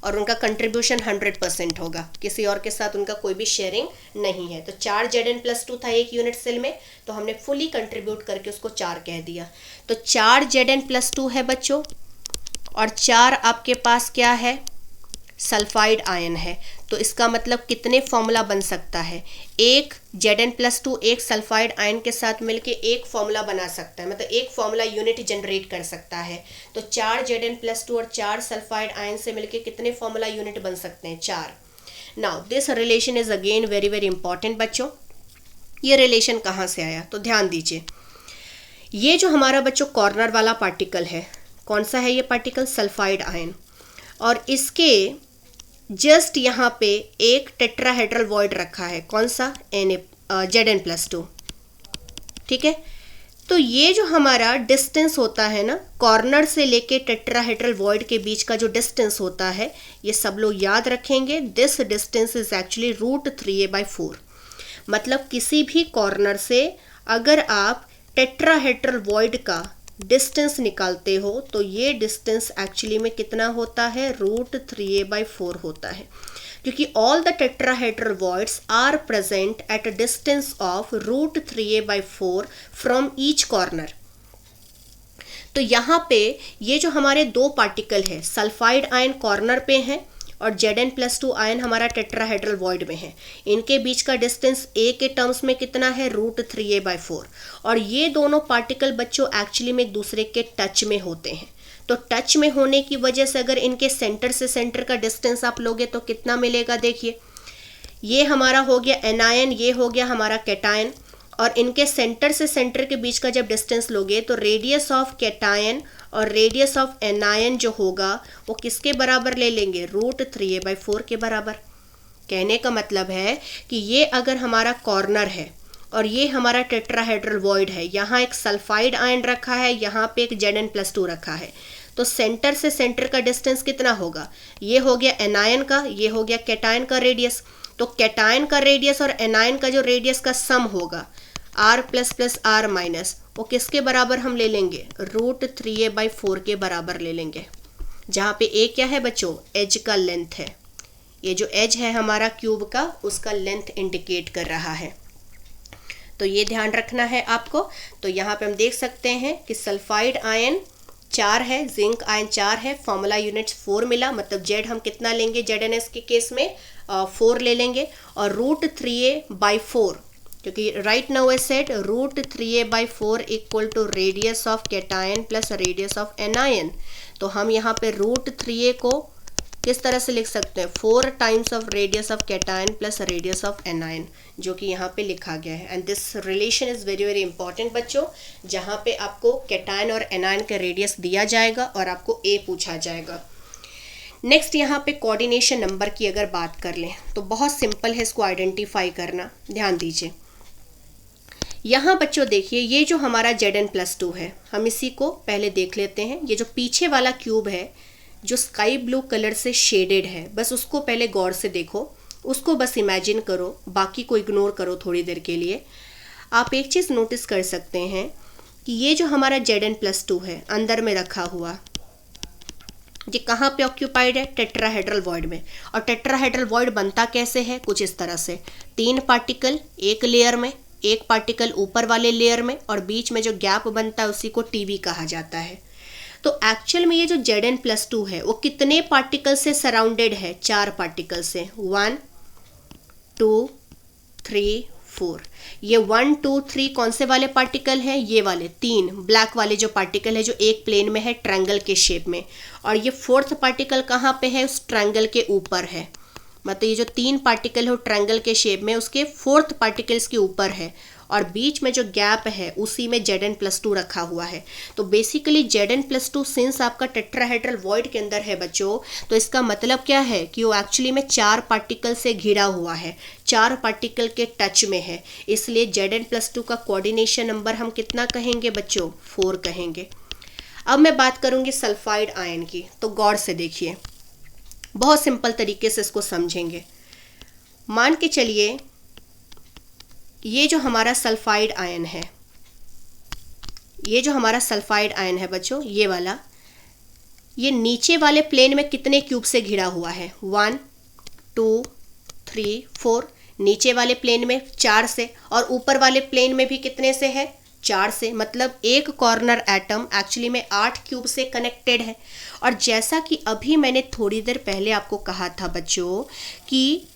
और उनका कंट्रीब्यूशन 100% होगा, किसी और के साथ उनका कोई भी शेयरिंग नहीं है। तो 4 Zn+2 था एक यूनिट सेल में, तो हमने फुली कंट्रीब्यूट करके उसको 4 कह दिया। तो 4 Zn+2 है बच्चों, और 4 आपके पास क्या है? सल्फाइड आयन है। तो इसका मतलब कितने फॉर्मूला बन सकता है? एक Zn+2 एक सल्फाइड आयन के साथ मिलके एक फॉर्मूला बना सकता है, मतलब एक फॉर्मूला यूनिट जनरेट कर सकता है। तो 4 Zn+2 और 4 सल्फाइड आयन से मिलके कितने फॉर्मूला यूनिट बन सकते हैं? 4। Now this relation is again very very important बच्चों। ये रिलेशन कहाँ से आया? तो ध्यान दीजिए, ये जो हमारा बच्चों कॉर्नर वाला पार्टिकल है, कौन सा है ये पार्टिकल? सल्फाइड आयन, और इसके जस्ट यहाँ पे एक टेट्राहेड्रल वॉइड रखा है, कौन सा? Zn+2। ठीक है, तो ये जो हमारा डिस्टेंस होता है ना, कॉर्नर से लेके टेट्राहेड्रल वॉइड के बीच का जो डिस्टेंस होता है, ये सब लोग याद रखेंगे। This distance is actually √3a/4। मतलब किसी भी कॉर्नर से अगर आप टेट्राहेड्रल वॉइड का डिस्टेंस निकालते हो तो ये डिस्टेंस एक्चुअली में कितना होता है? √3a/4 होता है, क्योंकि all the tetrahedral voids are present at a distance of √3a/4 from each corner. तो यहाँ पे ये जो हमारे 2 पार्टिकल है, सल्फाइड आयन कॉर्नर पे हैं और Zn+2 आयन हमारा टेट्राहेड्रल वॉइड में है, इनके बीच का डिस्टेंस A के टर्म्स में कितना है? √3a/4। और ये दोनों पार्टिकल बच्चों एक्चुअली में एक दूसरे के टच में होते हैं। तो टच में होने की वजह से अगर इनके सेंटर से सेंटर का डिस्टेंस आप लोगे तो कितना मिलेगा? देखिए, ये हमारा हो गया एनायन, ये हो गया हमारा कैटायन, और इनके सेंटर से सेंटर के बीच का जब डिस्टेंस लोगे तो रेडियस ऑफ कैटायन और रेडियस ऑफ एनायन जो होगा वो किसके बराबर ले लेंगे? √3a/4 के बराबर। कहने का मतलब है कि ये अगर हमारा कॉर्नर है और ये हमारा टेट्राहेड्रल वॉइड है, यहाँ एक सल्फाइड आयन रखा है, यहाँ पे एक Zn+2 रखा है, तो सेंटर से सेंटर का डिस्टेंस कितना होगा, ये हो गया एनायन का, ये हो गया कैटायन का रेडियस। तो कैटायन का रेडियस और एनायन का जो रेडियस का सम होगा r plus plus R minus, वो किसके बराबर हम ले लेंगे, √3a/4 के बराबर ले लेंगे, जहाँ पे a क्या है बच्चों, एज का लेंथ है। ये जो एज है हमारा क्यूब का, उसका लेंथ इंडिकेट कर रहा है। तो ये ध्यान रखना है आपको। तो यहाँ पे हम देख सकते हैं कि सल्फाइड आयन 4 है, जिंक आयन 4 है, फॉर्मूला यूनिट्स 4 मिला, मतलब जेड हम कितना लेंगे, ZnS के केस में 4 ले लेंगे, और √3a/4, क्योंकि right now I said √3a/4 equal to radius of cation plus radius of anion. तो हम यहाँ पे √3a को किस तरह से लिख सकते हैं, 4 times of radius of cation plus radius of anion, जो कि यहाँ पे लिखा गया है। And this relation is very very important बच्चों, जहाँ पे आपको कैटायन और एनायन का रेडियस दिया जाएगा और आपको ए पूछा जाएगा। नेक्स्ट यहाँ पे कोऑर्डिनेशन नंबर की अगर बात कर लें तो बहुत सिंपल है इसको आइडेंटिफाई करना, ध्यान दीजिए। यहाँ बच्चों देखिए, ये जो हमारा Zn+2 है, हम इसी को पहले देख लेते हैं। ये जो पीछे वाला क्यूब है जो स्काई ब्लू कलर से शेडेड है, बस उसको पहले गौर से देखो, उसको बस इमेजिन करो, बाकी को इग्नोर करो थोड़ी देर के लिए। आप एक चीज़ नोटिस कर सकते हैं कि ये जो हमारा Zn+2 है अंदर में रखा हुआ, ये कहाँ पे ऑक्यूपाइड है, टेट्राहेड्रल वॉइड में। और टेट्राहेड्रल वॉइड बनता कैसे है, कुछ इस तरह से, 3 पार्टिकल एक लेयर में, एक पार्टिकल ऊपर वाले लेयर में, और बीच में जो गैप बनता है उसी को टीवी कहा जाता है। तो एक्चुअल में ये जो Zn+2 है वो कितने पार्टिकल से सराउंडेड है, 4 पार्टिकल से, 1 2 3 4। ये 1 2 3 कौन से वाले पार्टिकल हैं, ये वाले 3 ब्लैक वाले जो पार्टिकल है जो एक प्लेन में है ट्रायंगल के शेप में, और ये 4th पार्टिकल कहाँ पे है, उस ट्रायंगल के ऊपर है। मतलब ये जो 3 पार्टिकल है वो ट्रायंगल के शेप में उसके 4th पार्टिकल्स के ऊपर है, और बीच में जो गैप है उसी में Zn+2 रखा हुआ है। तो बेसिकली Zn+2 सिंस आपका टेट्राहेड्रल वॉइड के अंदर है बच्चों, तो इसका मतलब क्या है कि वो एक्चुअली में 4 पार्टिकल से घिरा हुआ है, 4 पार्टिकल के टच में है, इसलिए Zn+2 का कोऑर्डिनेशन नंबर हम कितना कहेंगे बच्चों, 4 कहेंगे। अब मैं बात करूँगी सल्फाइड आयन की, तो गौर से देखिए, बहुत सिंपल तरीके से इसको समझेंगे। मान के चलिए ये जो हमारा सल्फाइड आयन है, ये जो हमारा सल्फाइड आयन है बच्चों, ये वाला, ये नीचे वाले प्लेन में कितने क्यूब से घिरा हुआ है, 1 2 3 4, नीचे वाले प्लेन में 4 से, और ऊपर वाले प्लेन में भी कितने से है, 4 से। मतलब एक कॉर्नर एटम एक्चुअली में 8 क्यूब से कनेक्टेड है। और जैसा कि अभी मैंने थोड़ी देर पहले आपको कहा था बच्चों कि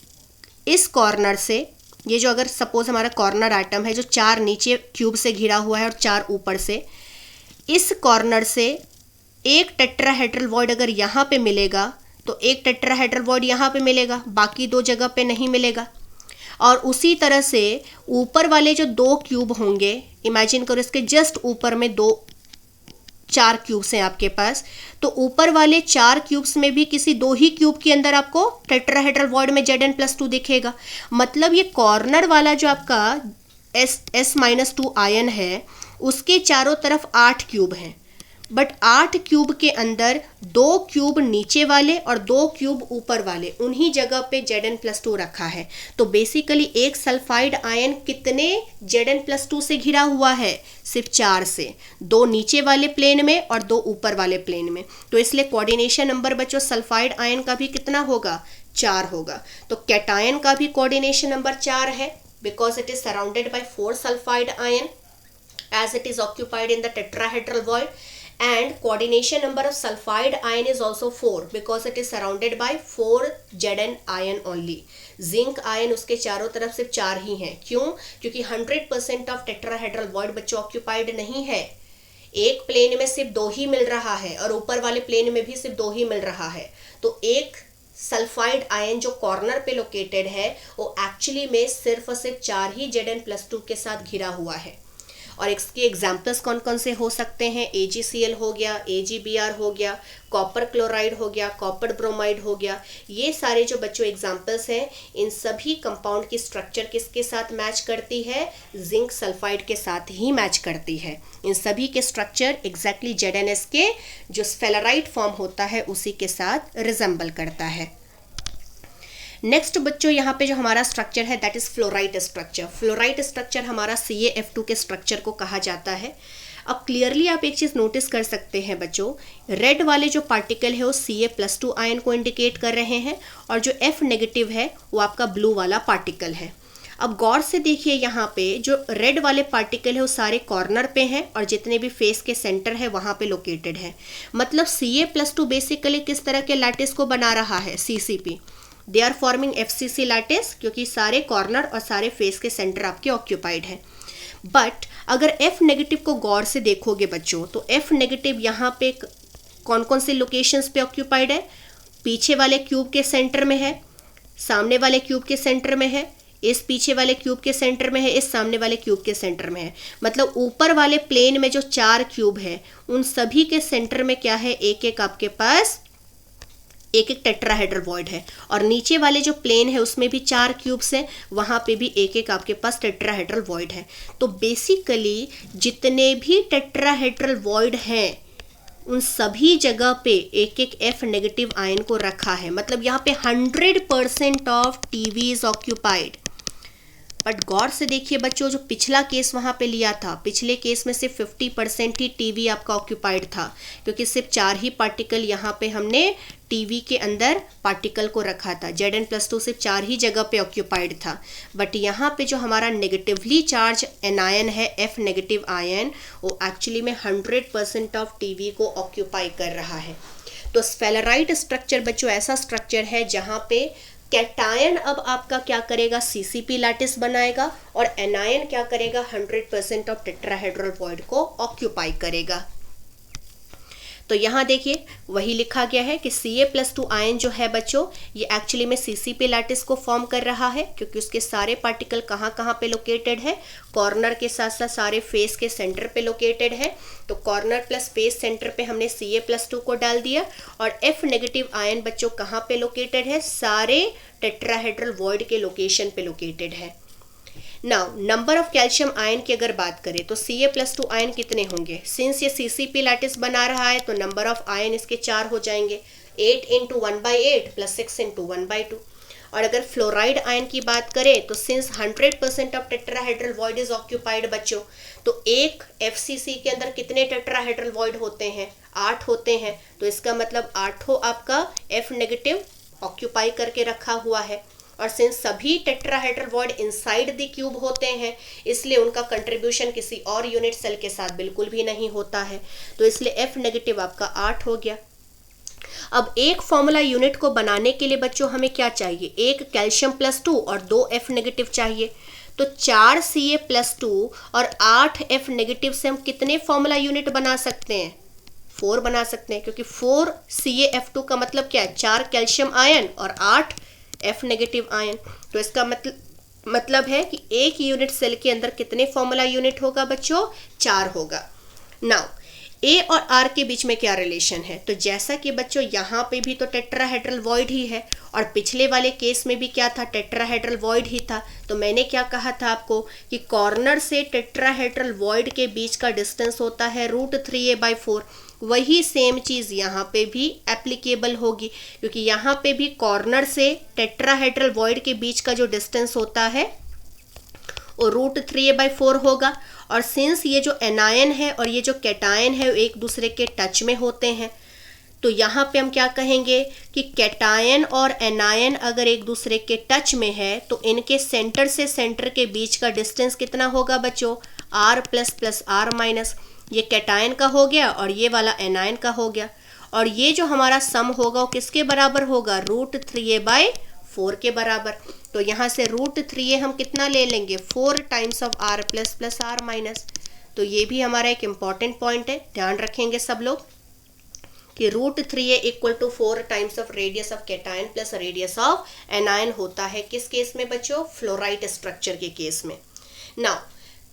इस कॉर्नर से, ये जो अगर सपोज हमारा कॉर्नर एटम है जो 4 नीचे क्यूब से घिरा हुआ है और 4 ऊपर से, इस कॉर्नर से एक टेट्राहेड्रल वॉइड अगर यहाँ पे मिलेगा तो एक टेट्राहेड्रल वॉइड यहाँ पे मिलेगा, बाकी 2 जगह पे नहीं मिलेगा। और उसी तरह से ऊपर वाले जो 2 क्यूब होंगे, इमेजिन करो इसके जस्ट ऊपर में 4 क्यूब्स हैं आपके पास, तो ऊपर वाले 4 क्यूब्स में भी किसी 2 ही क्यूब के अंदर आपको टेट्राहेड्रल वॉइड में Zn+2 दिखेगा। मतलब ये कॉर्नर वाला जो आपका S-2 आयन है उसके चारों तरफ 8 क्यूब हैं, बट 8 क्यूब के अंदर 2 क्यूब नीचे वाले और 2 क्यूब ऊपर वाले, उन्हीं जगह पे Zn+2 रखा है। तो बेसिकली एक सल्फाइड आयन कितने Zn+2 से घिरा हुआ है, सिर्फ 4 से, 2 नीचे वाले प्लेन में और 2 ऊपर वाले प्लेन में। तो इसलिए कोऑर्डिनेशन नंबर बच्चों सल्फाइड आयन का भी कितना होगा, 4 होगा। तो कैटायन का भी कोऑर्डिनेशन नंबर 4 है, because it is surrounded bye 4 sulphide ion as it is occupied in the tetrahedral void, and coordination number of sulfide ion is also 4 because it is surrounded by 4 Zn ion only. Zinc ion उसके चारों तरफ सिर्फ 4 ही हैं। क्यों? क्योंकि 100% ऑफ टेट्राहेड्रल वॉइड बच्चों ऑक्यूपाइड नहीं है, एक प्लेन में सिर्फ 2 ही मिल रहा है और ऊपर वाले प्लेन में भी सिर्फ 2 ही मिल रहा है। तो एक सल्फाइड आयन जो कॉर्नर पे लोकेटेड है वो एक्चुअली में सिर्फ और सिर्फ 4 ही Zn+2 के साथ घिरा हुआ है। और इसके एग्जाम्पल्स कौन कौन से हो सकते हैं, AgCl हो गया, AgBr हो गया, कॉपर क्लोराइड हो गया, कॉपर ब्रोमाइड हो गया। ये सारे जो बच्चों एग्जाम्पल्स हैं, इन सभी कंपाउंड की स्ट्रक्चर किसके साथ मैच करती है, जिंक सल्फाइड के साथ ही मैच करती है। इन सभी के स्ट्रक्चर एग्जैक्टली ZnS के जो स्फेलराइट फॉर्म होता है उसी के साथ रिजेंबल करता है। नेक्स्ट बच्चों यहाँ पे जो हमारा स्ट्रक्चर है that is fluorite structure. Fluorite structure हमारा CaF2 के स्ट्रक्चर को कहा जाता है। अब क्लियरली आप एक चीज़ नोटिस कर सकते हैं बच्चों, रेड वाले जो पार्टिकल है वो Ca+2 आयन को इंडिकेट कर रहे हैं और जो F नेगेटिव है वो आपका ब्लू वाला पार्टिकल है। अब गौर से देखिए यहाँ पे जो रेड वाले पार्टिकल है वो सारे कॉर्नर पे हैं और जितने भी फेस के सेंटर है वहाँ पे लोकेटेड है। मतलब Ca+2 बेसिकली किस तरह के लैटिस को बना रहा है, CCP। They are forming FCC lattice क्योंकि सारे कॉर्नर और सारे फेस के सेंटर आपके ऑक्यूपाइड हैं। बट अगर F नेगेटिव को गौर से देखोगे बच्चों तो F नेगेटिव यहाँ पे कौन कौन से लोकेशंस पे ऑक्यूपाइड है, पीछे वाले क्यूब के सेंटर में है, सामने वाले क्यूब के सेंटर में है, इस पीछे वाले क्यूब के सेंटर में है, इस सामने वाले क्यूब के सेंटर में है। मतलब ऊपर वाले प्लेन में जो 4 क्यूब है उन सभी के सेंटर में क्या है, एक एक आपके पास एक एक टेट्राहेड्रल वॉइड है और नीचे वाले जो प्लेन है उसमें भी 4 क्यूब्स हैं, वहाँ पे भी एक एक आपके पास टेट्राहेड्रल वॉइड है। तो बेसिकली जितने भी टेट्राहेड्रल वॉइड हैं उन सभी जगह पे एक एक F नेगेटिव आयन को रखा है। मतलब यहाँ पे 100% of TV is occupied. But गौर से देखिए बच्चों, जो पिछला केस वहाँ पे लिया था, पिछले केस में सिर्फ 50% ही टीवी आपका ऑक्यूपाइड था क्योंकि सिर्फ 4 ही पार्टिकल यहाँ पे हमने टीवी के अंदर पार्टिकल को रखा था। Zn+2 सिर्फ 4 ही जगह पे ऑक्यूपाइड था। बट यहाँ पे जो हमारा नेगेटिवली चार्ज एनायन है, F नेगेटिव आयन, वो एक्चुअली में 100% ऑफ टीवी को ऑक्यूपाई कर रहा है। तो स्फेलराइट स्ट्रक्चर बच्चों ऐसा स्ट्रक्चर है जहाँ पे कैटायन अब आपका क्या करेगा, CCP लैटिस बनाएगा और एनायन क्या करेगा, 100% ऑफ टेट्राहेड्रल वॉइड को ऑक्यूपाई करेगा। तो यहाँ देखिए वही लिखा गया है कि Ca+2 आयन जो है बच्चों ये एक्चुअली में CCP लैटिस को फॉर्म कर रहा है क्योंकि उसके सारे पार्टिकल कहाँ कहाँ पे लोकेटेड है, कॉर्नर के साथ साथ सारे फेस के सेंटर पे लोकेटेड है। तो कॉर्नर प्लस फेस सेंटर पे हमने Ca+2 को डाल दिया और F नेगेटिव आयन बच्चों कहाँ पे लोकेटेड है, सारे टेट्राहेड्रल वॉइड के लोकेशन पे लोकेटेड है। Now number of calcium ion की अगर बात करें तो Ca+2 आयन कितने होंगे, सिंस ये CCP लैटिस बना रहा है तो नंबर ऑफ आयन इसके 4 हो जाएंगे, 8 × 1/8 + 6 × 1/2। और अगर फ्लोराइड आयन की बात करें तो since 100% of tetrahedral void is occupied बच्चों, तो एक FCC के अंदर कितने टेट्राहेड्रल वॉइड होते हैं, 8 होते हैं। तो इसका मतलब 8 आपका F नेगेटिव ऑक्यूपाई करके रखा हुआ है। और सिंस सभी tetrahedral void inside the cube होते हैं इसलिए उनका कंट्रीब्यूशन किसी और यूनिट सेल के साथ बिल्कुल भी नहीं होता है। तो इसलिए F नेगेटिव आपका 8 हो गया। अब एक फॉर्मूला यूनिट को बनाने के लिए बच्चों हमें क्या चाहिए, एक कैल्शियम +2 और 2 F नेगेटिव चाहिए। तो 4 Ca+2 और 8 F नेगेटिव से हम कितने फॉर्मूला यूनिट बना सकते हैं, 4 बना सकते हैं क्योंकि 4 CaF2 का मतलब क्या है, 4 कैल्शियम आयन और 8 F नेगेटिव आयन। तो इसका मतलब है कि एक यूनिट सेल के अंदर कितने फॉर्मूला यूनिट होगा बच्चों, 4 होगा। नाउ A और R के बीच में क्या रिलेशन है, तो जैसा कि बच्चों यहाँ पे भी तो टेट्राहेड्रल वॉइड ही है और पिछले वाले केस में भी क्या था, टेट्राहेड्रल वॉइड ही था। तो मैंने क्या कहा था आपको कि कॉर्नर से टेट्राहेड्रल वॉइड के बीच का डिस्टेंस होता है √3a/4। वही सेम चीज़ यहाँ पे भी एप्लीकेबल होगी क्योंकि यहाँ पे भी कॉर्नर से टेट्राहेड्रल वॉइड के बीच का जो डिस्टेंस होता है वो √3a/4 होगा। और सिंस ये जो एनायन है और ये जो कैटायन है वो एक दूसरे के टच में होते हैं, तो यहाँ पे हम क्या कहेंगे कि कैटायन और एनायन अगर एक दूसरे के टच में है तो इनके सेंटर से सेंटर के बीच का डिस्टेंस कितना होगा बच्चों, R++ R-। ये कैटायन का हो गया और ये वाला एनायन का हो गया। और ये जो हमारा सम होगा वो किसके बराबर होगा, √3a/4 के बराबर। तो यहाँ से √3a हम कितना ले लेंगे, 4 टाइम्स ऑफ R++ R-। तो ये भी हमारा एक इम्पॉर्टेंट पॉइंट है, ध्यान रखेंगे सब लोग कि √3a = 4 times of radius of cation plus radius of anion होता है। किस केस में बच्चों, फ्लोराइट स्ट्रक्चर के केस में। नाउ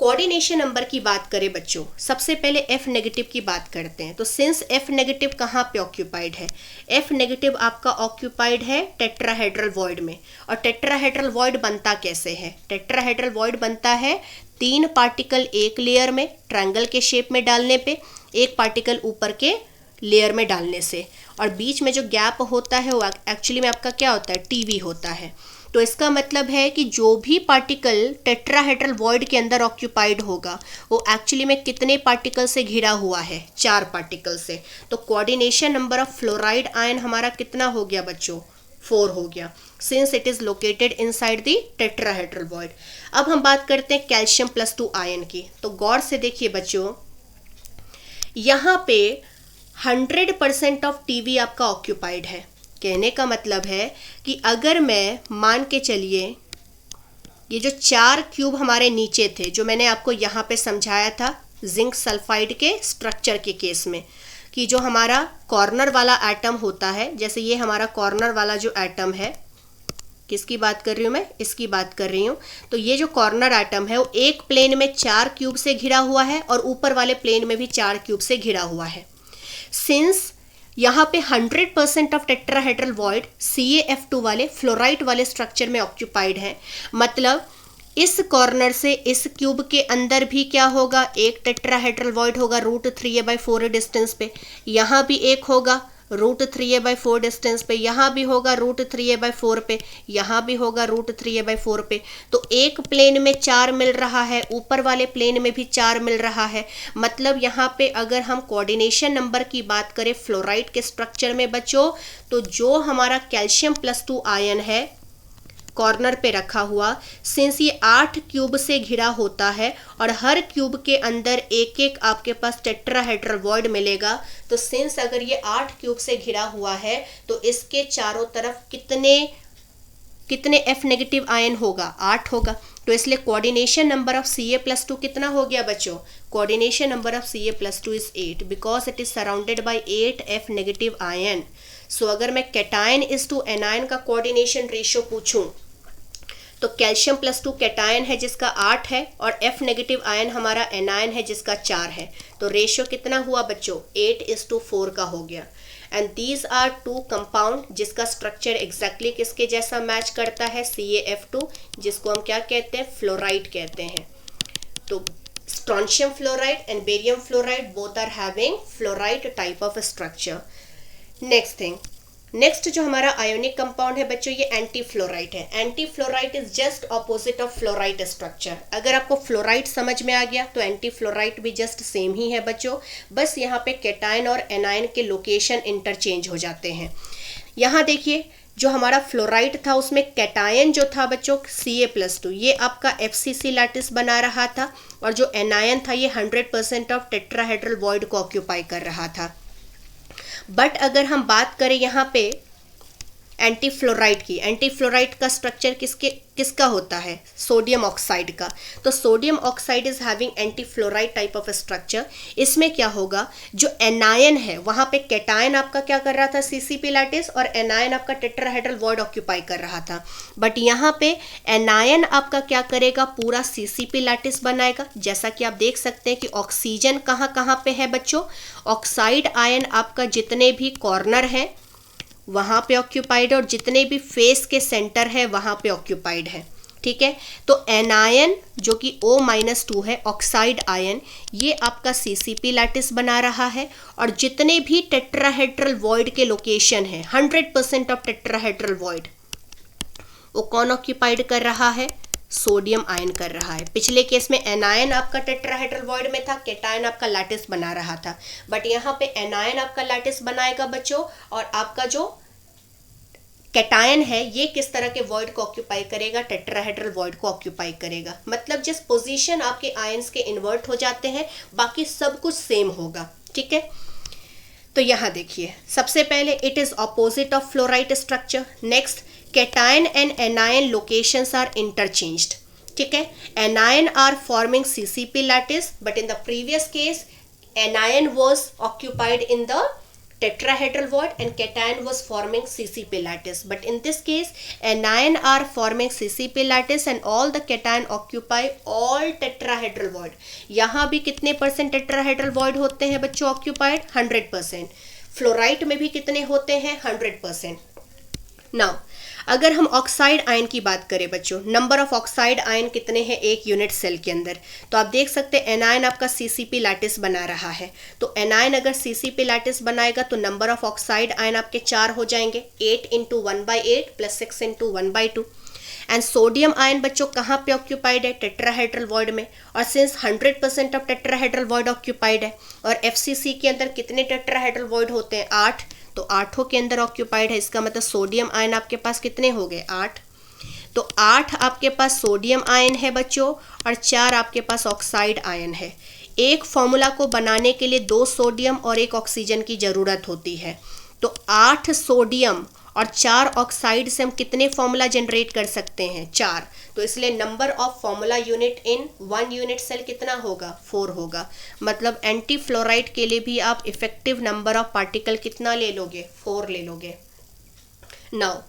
कोऑर्डिनेशन नंबर की बात करें बच्चों, सबसे पहले F नेगेटिव की बात करते हैं। तो सिंस F नेगेटिव कहाँ पे ऑक्यूपाइड है? F नेगेटिव आपका ऑक्यूपाइड है टेट्राहेड्रल वॉइड में। और टेट्राहेड्रल वॉइड बनता कैसे है? टेट्राहेड्रल वॉइड बनता है 3 पार्टिकल एक लेयर में ट्रायंगल के शेप में डालने पे, एक पार्टिकल ऊपर के लेयर में डालने से, और बीच में जो गैप होता है वो एक्चुअली में आपका क्या होता है? टीवी होता है। तो इसका मतलब है कि जो भी पार्टिकल टेट्राहेड्रल वॉइड के अंदर ऑक्यूपाइड होगा वो एक्चुअली में कितने पार्टिकल से घिरा हुआ है? 4 पार्टिकल से। तो coordination number of fluoride ion हमारा कितना हो गया बच्चों? 4 हो गया, since it is located inside the tetrahedral void. अब हम बात करते हैं कैल्शियम +2 आयन की। तो गौर से देखिए बच्चों, यहाँ पे 100% ऑफ टीवी आपका ऑक्यूपाइड है। कहने का मतलब है कि अगर मैं मान के चलिए ये जो 4 क्यूब हमारे नीचे थे, जो मैंने आपको यहाँ पे समझाया था जिंक सल्फाइड के स्ट्रक्चर के केस में, कि जो हमारा कॉर्नर वाला एटम होता है, जैसे ये हमारा कॉर्नर वाला जो एटम है, किसकी बात कर रही हूँ मैं? इसकी बात कर रही हूँ। तो ये जो कॉर्नर एटम है वो एक प्लेन में 4 क्यूब से घिरा हुआ है और ऊपर वाले प्लेन में भी 4 क्यूब से घिरा हुआ है। सिंस यहाँ पे 100% ऑफ टेट्राहेड्रल वॉइड CaF2 वाले फ्लोराइड वाले स्ट्रक्चर में ऑक्यूपाइड है, मतलब इस कॉर्नर से इस क्यूब के अंदर भी क्या होगा? एक टेट्राहेड्रल वॉइड होगा √3a/4 डिस्टेंस पे, यहाँ भी एक होगा √3a/4 डिस्टेंस पे, यहाँ भी होगा √3a/4 पे, यहाँ भी होगा √3a/4 पे। तो एक प्लेन में 4 मिल रहा है, ऊपर वाले प्लेन में भी 4 मिल रहा है। मतलब यहाँ पे अगर हम कोऑर्डिनेशन नंबर की बात करें फ्लोराइड के स्ट्रक्चर में बच्चों, तो जो हमारा कैल्शियम +2 आयन है कॉर्नर पे रखा हुआ, सिंस ये 8 क्यूब से घिरा होता है और हर क्यूब के अंदर एक एक आपके पास टेट्राहेड्रल वॉइड मिलेगा, तो सिंस अगर ये 8 क्यूब से घिरा हुआ है तो इसके चारों तरफ कितने F नेगेटिव आयन होगा? 8 होगा। तो इसलिए कोऑर्डिनेशन नंबर ऑफ Ca+2 कितना हो गया बच्चों? Coordination number of Ca+2 is 8 because it is surrounded by 8 F negative ion. So अगर मैं कैटायन इज टू एनायन का कोऑर्डिनेशन रेशियो पूछूं तो कैल्शियम +2 कैटायन है जिसका 8 है और F नेगेटिव आयन हमारा एनायन है जिसका 4 है। तो रेशियो कितना हुआ बच्चों? 8:4 का हो गया। एंड दीज आर 2 कंपाउंड जिसका स्ट्रक्चर एग्जैक्टली किसके जैसा मैच करता है? CaF2, जिसको हम क्या कहते हैं? फ्लोराइड कहते हैं। तो strontium fluoride and barium fluoride both are having fluoride type of structure. Next जो हमारा आयोनिक कंपाउंड है बच्चों, ये एंटी फ्लोराइड है। Anti fluoride is just opposite of fluoride structure. अगर आपको फ्लोराइड समझ में आ गया तो एंटी फ्लोराइड भी जस्ट सेम ही है बच्चों, बस यहाँ पे कैटायन और एनायन के लोकेशन इंटरचेंज हो जाते हैं। यहाँ देखिए जो हमारा फ्लोराइड था उसमें कैटायन जो था बच्चों Ca+2, ये आपका FCC लैटिस बना रहा था, और जो एनायन था ये 100% ऑफ टेट्राहेड्रल वॉइड को ऑक्यूपाई कर रहा था। बट अगर हम बात करें यहाँ पे एंटी फ्लोराइड की, एंटी फ्लोराइड का स्ट्रक्चर किसका होता है? सोडियम ऑक्साइड का। तो sodium oxide is having anti fluoride type of structure. इसमें क्या होगा? जो एनायन है वहाँ पे कैटायन आपका क्या कर रहा था? CCP लैटिस, और एनायन आपका टेट्राहेड्रल वॉइड ऑक्यूपाई कर रहा था। बट यहाँ पे एनायन आपका क्या करेगा? पूरा CCP लैटिस बनाएगा। जैसा कि आप देख सकते हैं कि ऑक्सीजन कहाँ कहाँ पे है बच्चों? ऑक्साइड आयन आपका जितने भी कॉर्नर हैं वहाँ पे ऑक्यूपाइड है और जितने भी फेस के सेंटर है वहाँ पे ऑक्यूपाइड है। ठीक है, तो एनायन जो कि O-2 है, ऑक्साइड आयन, ये आपका CCP लैटिस बना रहा है, और जितने भी टेट्राहेड्रल वॉइड के लोकेशन है 100% ऑफ टेट्राहेड्रल वॉइड, वो कौन ऑक्यूपाइड कर रहा है? सोडियम आयन कर रहा है। पिछले केस में एनायन आपका टेट्राहेड्रल वॉइड में था, कैटायन आपका लैटिस बना रहा था, बट यहाँ पे एनायन आपका लैटिस बनाएगा बच्चों, और आपका जो कैटायन है ये किस तरह के वॉइड को ऑक्यूपाई करेगा? टेट्राहेड्रल वॉइड को ऑक्यूपाई करेगा। मतलब जिस पोजीशन आपके आयंस के इन्वर्ट हो जाते हैं बाकी सब कुछ सेम होगा। ठीक है, तो यहाँ देखिए सबसे पहले it is opposite of fluoride structure. Next, cation and anion locations are interchanged. ठीक है, anion are forming CCP lattice, but in the previous case anion was occupied in the tetrahedral void and cation was forming CCP lattice. But in this case, anion are forming CCP lattice and all the cation occupy all tetrahedral void. यहाँ भी कितने परसेंट tetrahedral void होते हैं बच्चों occupied? 100%. फ्लोराइट में भी कितने होते हैं? 100%. नाउ अगर हम ऑक्साइड आयन की बात करें बच्चों, नंबर ऑफ ऑक्साइड आयन कितने हैं एक यूनिट सेल के अंदर, तो आप देख सकते हैं एनायन आपका सीसीपी लैटिस बना रहा है। तो एनायन अगर सीसीपी लैटिस बनाएगा तो नंबर ऑफ ऑक्साइड आयन आपके 4 हो जाएंगे, 8 × 1/8 + 6 × 1/2। एंड सोडियम आयन बच्चों कहाँ पे ऑक्यूपाइड है? टेट्राहेड्रल वॉइड में। और since 100% of tetrahedral void occupied है और एफसीसी के अंदर कितने टेट्राहेड्रल वॉइड होते हैं? 8। तो 8 के अंदर ऑक्यूपाइड है, इसका मतलब सोडियम आयन आपके पास कितने हो गए? 8। तो 8 आपके पास सोडियम आयन है बच्चों और 4 आपके पास ऑक्साइड आयन है। एक फॉर्मूला को बनाने के लिए 2 सोडियम और 1 ऑक्सीजन की ज़रूरत होती है। तो 8 सोडियम और 4 ऑक्साइड से हम कितने फॉर्मूला जनरेट कर सकते हैं? 4। तो इसलिए number of formula unit in 1 unit cell कितना होगा? 4 होगा। मतलब एंटी फ्लोराइड के लिए भी आप इफेक्टिव नंबर ऑफ पार्टिकल कितना ले लोगे? 4 ले लोगे। नाउ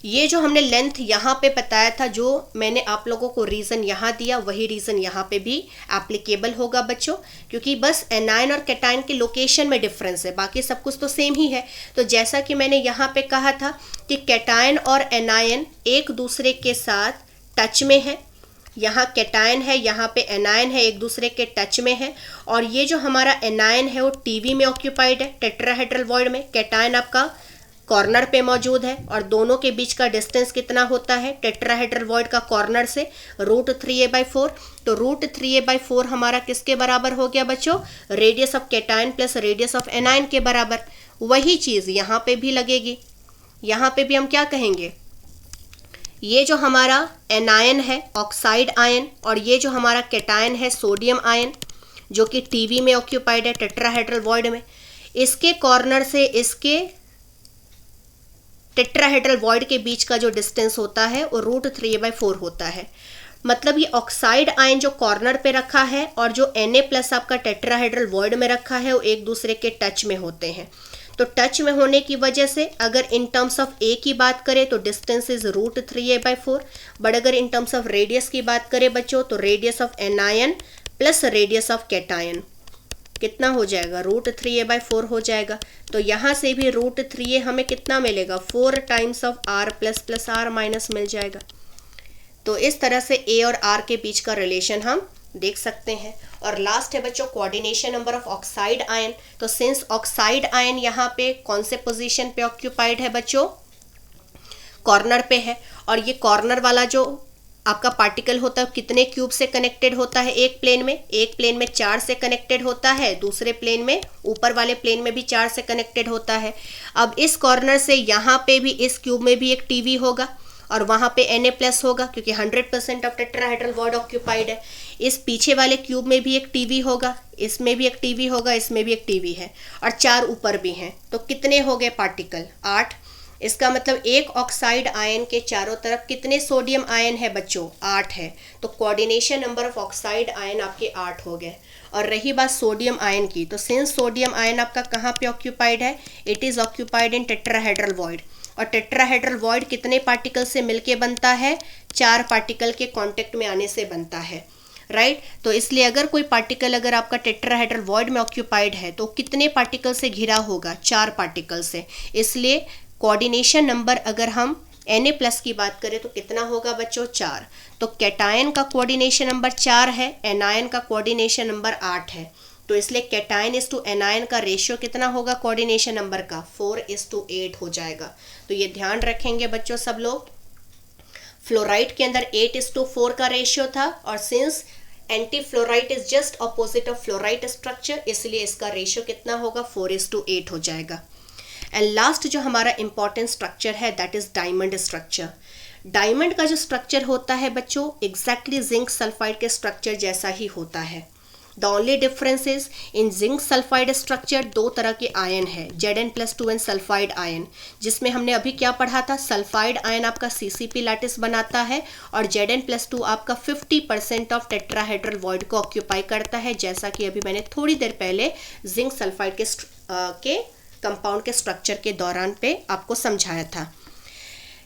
ये जो हमने लेंथ यहाँ पे बताया था, जो मैंने आप लोगों को रीज़न यहाँ दिया, वही रीज़न यहाँ पे भी एप्लीकेबल होगा बच्चों, क्योंकि बस एनायन और कैटायन की लोकेशन में डिफरेंस है, बाकी सब कुछ तो सेम ही है। तो जैसा कि मैंने यहाँ पे कहा था कि कैटायन और एनायन एक दूसरे के साथ टच में है, यहाँ कैटायन है, यहाँ पे एनायन है, एक दूसरे के टच में है। और ये जो हमारा एनायन है वो टीवी में ऑक्यूपाइड है टेट्राहेड्रल वॉइड में, कैटायन आपका कॉर्नर पे मौजूद है। और दोनों के बीच का डिस्टेंस कितना होता है टेट्राहेड्रल वॉइड का कॉर्नर से? √3a/4। तो √3a/4 हमारा किसके बराबर हो गया बच्चों? Radius of cation plus radius of anion के बराबर। वही चीज़ यहाँ पे भी लगेगी। यहाँ पे भी हम क्या कहेंगे? ये जो हमारा एनायन है ऑक्साइड आयन और ये जो हमारा कैटायन है सोडियम आयन, जो कि टीवी में ऑक्यूपाइड है टेट्राहेड्रल वॉइड में, इसके कॉर्नर से इसके टेट्राहेड्रल वॉइड के बीच का जो डिस्टेंस होता है वो √3a/4 होता है। मतलब ये ऑक्साइड आयन जो कॉर्नर पे रखा है और जो Na+ आपका टेट्राहेड्रल वॉइड में रखा है वो एक दूसरे के टच में होते हैं। तो टच में होने की वजह से अगर इन टर्म्स ऑफ ए की बात करें तो डिस्टेंस इज √3a/4, बट अगर इन टर्म्स ऑफ रेडियस की बात करें बच्चों तो radius of anion plus radius of cation कितना हो जाएगा? √3a/4 हो जाएगा। तो यहाँ से भी √3a हमें कितना मिलेगा? 4 टाइम्स ऑफ r++r- मिल जाएगा। तो इस तरह से a और r के बीच का रिलेशन हम देख सकते हैं। और लास्ट है बच्चों coordination number of oxide ion. तो सिंस ऑक्साइड आयन यहाँ पे कौन से पोजीशन पे ऑक्यूपाइड है बच्चों? कॉर्नर पे है। और ये कॉर्नर वाला जो आपका पार्टिकल होता है कितने क्यूब से कनेक्टेड होता है? एक प्लेन में 4 से कनेक्टेड होता है, दूसरे प्लेन में ऊपर वाले प्लेन में भी 4 से कनेक्टेड होता है। अब इस कॉर्नर से यहाँ पे भी इस क्यूब में भी एक टीवी होगा और वहाँ पे Na+ होगा क्योंकि 100% ऑफ टेट्राहेड्रल वॉइड ऑक्यूपाइड है। इस पीछे वाले क्यूब में भी एक टीवी होगा, इसमें भी एक टीवी होगा, इसमें भी एक टीवी है और 4 ऊपर भी हैं। तो कितने हो गए पार्टिकल? 8। इसका मतलब एक ऑक्साइड आयन के चारों तरफ कितने सोडियम आयन है बच्चों? 8 है। तो coordination number of oxide ion आपके 8 हो गए। और रही बात सोडियम आयन की, तो सिंस सोडियम आयन आपका कहाँ पे ऑक्यूपाइड है? It is occupied in tetrahedral void. और टेट्राहेड्रल वॉइड कितने पार्टिकल से मिलके बनता है? 4 पार्टिकल के कांटेक्ट में आने से बनता है, राइट। तो इसलिए अगर कोई पार्टिकल अगर आपका टेट्राहेड्रल वॉइड में ऑक्यूपाइड है तो कितने पार्टिकल से घिरा होगा? 4 पार्टिकल से। इसलिए कोऑर्डिनेशन नंबर अगर हम Na+ की बात करें तो कितना होगा बच्चों? 4। तो कैटायन का कोऑर्डिनेशन नंबर 4 है, एनायन का कोऑर्डिनेशन नंबर 8 है। तो इसलिए कैटायन इज टू एनायन का रेशियो कितना होगा कोऑर्डिनेशन नंबर का? 4:8 हो जाएगा। तो ये ध्यान रखेंगे बच्चों सब लोग। फ्लोराइड के अंदर 8:4 का रेशियो था और since anti fluoride is just opposite of fluoride structure, इसलिए इसका रेशियो कितना होगा? 4:8 हो जाएगा। एंड लास्ट जो हमारा इंपॉर्टेंट स्ट्रक्चर है that is diamond structure. Diamond का जो स्ट्रक्चर होता है बच्चों एग्जैक्टली जिंक सल्फाइड के स्ट्रक्चर जैसा ही होता है। The only difference is in zinc sulphide structure 2 तरह के आयन है, Zn+2 सल्फाइड आयन, जिसमें हमने अभी क्या पढ़ा था? सल्फाइड आयन आपका CCP लैटिस बनाता है और Zn+2 आपका 50% ऑफ टेट्राहेड्रल वॉइड को ऑक्यूपाई करता है, जैसा कि अभी मैंने थोड़ी देर पहले जिंक सल्फाइड के कंपाउंड के स्ट्रक्चर के दौरान पे आपको समझाया था।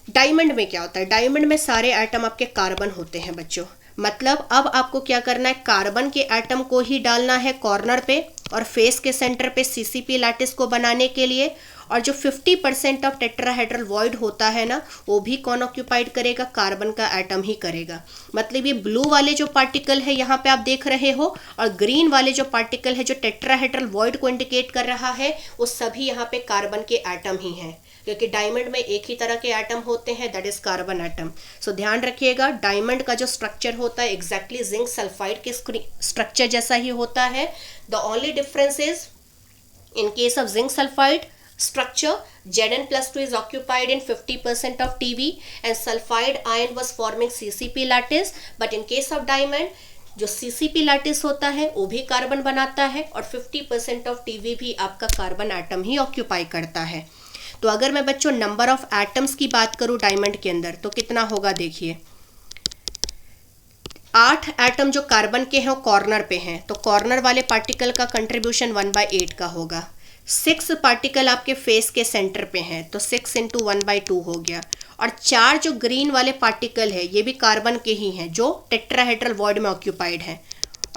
डायमंड में क्या होता है, डायमंड में सारे एटम आपके कार्बन होते हैं बच्चों। मतलब अब आपको क्या करना है, कार्बन के एटम को ही डालना है कॉर्नर पे और फेस के सेंटर पे सीसीपी लैटिस को बनाने के लिए। और जो 50% ऑफ टेट्राहेड्रल वॉइड होता है ना, वो भी कौन ऑक्यूपाइड करेगा, कार्बन का एटम ही करेगा। मतलब ये ब्लू वाले जो पार्टिकल है यहाँ पे आप देख रहे हो, और ग्रीन वाले जो पार्टिकल है जो टेट्राहेड्रल वॉइड को इंडिकेट कर रहा है, वो सभी यहाँ पे कार्बन के एटम ही हैं, क्योंकि डायमंड में एक ही तरह के एटम होते हैं, दैट इज कार्बन एटम। सो ध्यान रखिएगा, डायमंड का जो स्ट्रक्चर होता है एग्जैक्टली जिंक सल्फाइड के स्ट्रक्चर जैसा ही होता है। The only difference is in case of zinc sulphide structure, Zn+2 is occupied in 50% of Tv and sulfide ion was forming CCP lattice, but in case of diamond जो CCP lattice होता है वो भी कार्बन बनाता है और 50% ऑफ Tv भी आपका कार्बन एटम ही ऑक्यूपाई करता है। तो अगर मैं बच्चों नंबर ऑफ एटम्स की बात करूं डायमंड के अंदर तो कितना होगा, देखिए 8 एटम जो कार्बन के हैं वो कॉर्नर पे हैं, तो कॉर्नर वाले पार्टिकल का कंट्रीब्यूशन 1/8 का होगा। 6 पार्टिकल आपके फेस के सेंटर पे हैं, तो 6 × 1/2 हो गया। और 4 जो ग्रीन वाले पार्टिकल है ये भी कार्बन के ही हैं जो टेट्राहेड्रल वॉइड में ऑक्यूपाइड हैं।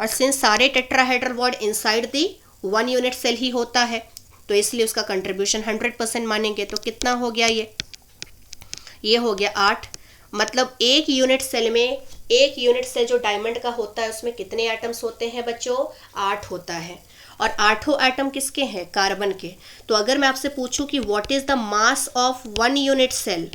और सिंस सारे tetrahedral void inside the 1 unit cell ही होता है, तो इसलिए उसका कंट्रीब्यूशन 100% मानेंगे। तो कितना हो गया, ये हो गया 8। मतलब एक यूनिट सेल जो डायमंड का होता है उसमें कितने एटम्स होते हैं बच्चों, 8 होता है। और 8 एटम किसके हैं, कार्बन के। तो अगर मैं आपसे पूछूं कि what is the mass of 1 unit cell,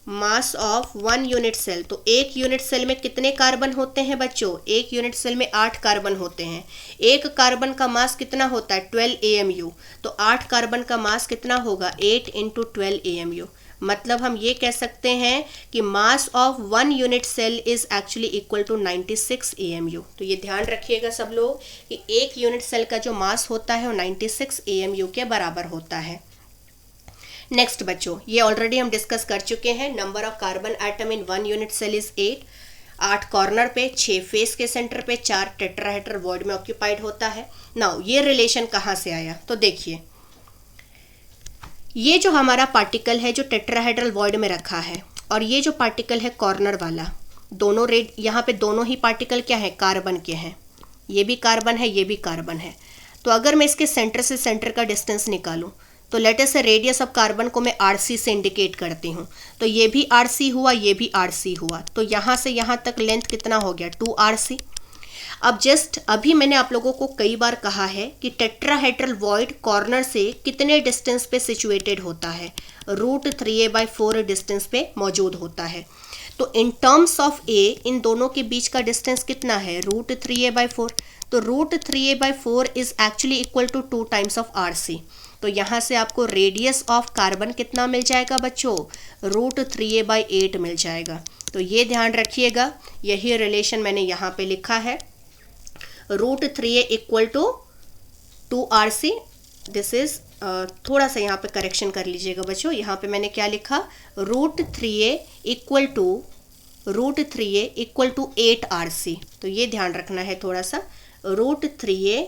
mass of 1 unit cell, तो एक यूनिट सेल में कितने कार्बन होते हैं बच्चों, एक यूनिट सेल में 8 कार्बन होते हैं। एक कार्बन का मास कितना होता है, 12 AMU। तो 8 कार्बन का मास कितना होगा, 8 × 12 AMU। मतलब हम ये कह सकते हैं कि mass of 1 unit cell is actually equal to 96 AMU। तो ये ध्यान रखिएगा सब लोग कि एक यूनिट सेल का जो मास होता है वो 96 AMU के बराबर होता है। नेक्स्ट बच्चों, ये ऑलरेडी हम डिस्कस कर चुके हैं। Number of carbon atom in 1 unit cell is 8। 8 corner पे, 6 फेस के सेंटर पे, 4 टेट्राहेड्रल वॉइड में ऑक्यूपाइड होता है। नाउ ये रिलेशन कहाँ से आया, तो देखिए ये जो हमारा पार्टिकल है जो टेट्राहेड्रल वॉइड में रखा है और ये जो पार्टिकल है कॉर्नर वाला, दोनों रेड यहाँ पे दोनों ही पार्टिकल क्या है, कार्बन के हैं। ये भी कार्बन है, ये भी कार्बन है। तो अगर मैं इसके सेंटर से सेंटर का डिस्टेंस निकालूं तो लेट अस से रेडियस ऑफ कार्बन को मैं RC से इंडिकेट करती हूँ। तो ये भी RC हुआ, ये भी RC हुआ, तो यहाँ से यहाँ तक लेंथ कितना हो गया, 2RC। अब जस्ट अभी मैंने आप लोगों को कई बार कहा है कि टेट्राहेड्रल वॉइड कॉर्नर से कितने डिस्टेंस पे सिचुएटेड होता है, √3a/4 डिस्टेंस पे मौजूद होता है। तो इन टर्म्स ऑफ ए इन दोनों के बीच का डिस्टेंस कितना है, √3a/4। तो √3a/4 is actually equal to 2 times of RC। तो यहाँ से आपको रेडियस ऑफ कार्बन कितना मिल जाएगा बच्चों, √3a/8 मिल जाएगा। तो ये ध्यान रखिएगा, यही रिलेशन मैंने यहाँ पे लिखा है, √3a equal to 2RC। This is थोड़ा सा यहाँ पे करेक्शन कर लीजिएगा बच्चों, यहाँ पे मैंने क्या लिखा, √3a इक्वल टू 8RC। तो ये ध्यान रखना है थोड़ा सा, √3a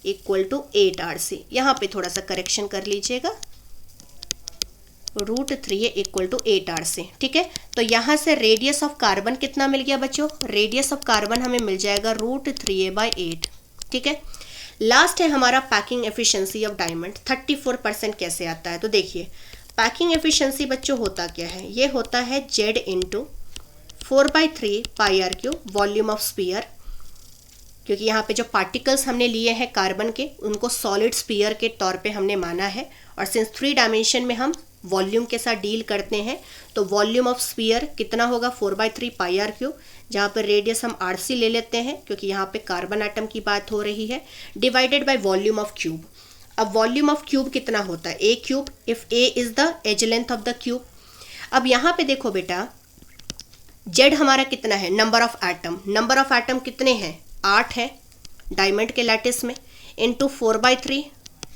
इक्वल टू 8RC। यहाँ पे थोड़ा सा करेक्शन कर लीजिएगा, √3a इक्वल टू 8RC। ठीक है, तो यहाँ से रेडियस ऑफ कार्बन कितना मिल गया बच्चों, रेडियस ऑफ कार्बन हमें मिल जाएगा √3a/8। ठीक है, लास्ट है हमारा पैकिंग एफिशिएंसी ऑफ डायमंड। 34% कैसे आता है, तो देखिए पैकिंग एफिशिएंसी बच्चों होता क्या है, ये होता है Z × 4/3 πr³ volume of sphere. क्योंकि यहाँ पे जो पार्टिकल्स हमने लिए हैं कार्बन के उनको सॉलिड स्फीयर के तौर पे हमने माना है, और सिंस 3 डायमेंशन में हम वॉल्यूम के साथ डील करते हैं तो वॉल्यूम ऑफ स्फीयर कितना होगा, 4/3 πr³, जहाँ पर रेडियस हम RC ले लेते हैं क्योंकि यहाँ पे कार्बन एटम की बात हो रही है, divided by volume of cube. अब वॉल्यूम ऑफ क्यूब कितना होता है, A³ if A is the edge length of the cube. अब यहाँ पे देखो बेटा Z हमारा कितना है, number of atom, number of atom कितने हैं, 8 है डायमंड के लैटिस में, into 4/3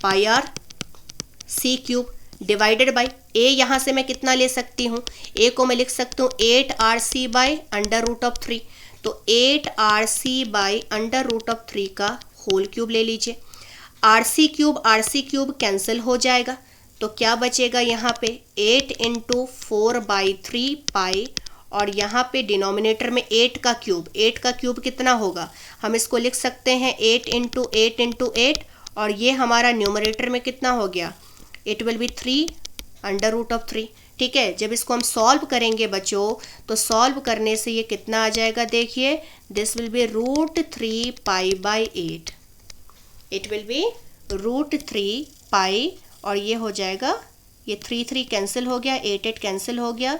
πr³ divided by A। यहाँ से मैं कितना ले सकती हूँ, A को मैं लिख सकती हूँ 8RC/√3। तो 8RC/√3 का होल क्यूब ले लीजिए। आर सी क्यूब कैंसिल हो जाएगा, तो क्या बचेगा यहाँ पे 8 इंटू 4/3 पाई, और यहाँ पे डिनोमिनेटर में 8 का क्यूब कितना होगा, हम इसको लिख सकते हैं 8 इंटू 8 इंटू 8, और ये हमारा न्यूमरेटर में कितना हो गया, इट विल बी 3√3। ठीक है, जब इसको हम सॉल्व करेंगे बच्चों, तो सॉल्व करने से ये कितना आ जाएगा, देखिए this will be √3 pi, it will be √3 pi, और ये हो जाएगा, ये 3 कैंसिल हो गया, 8 कैंसिल हो गया,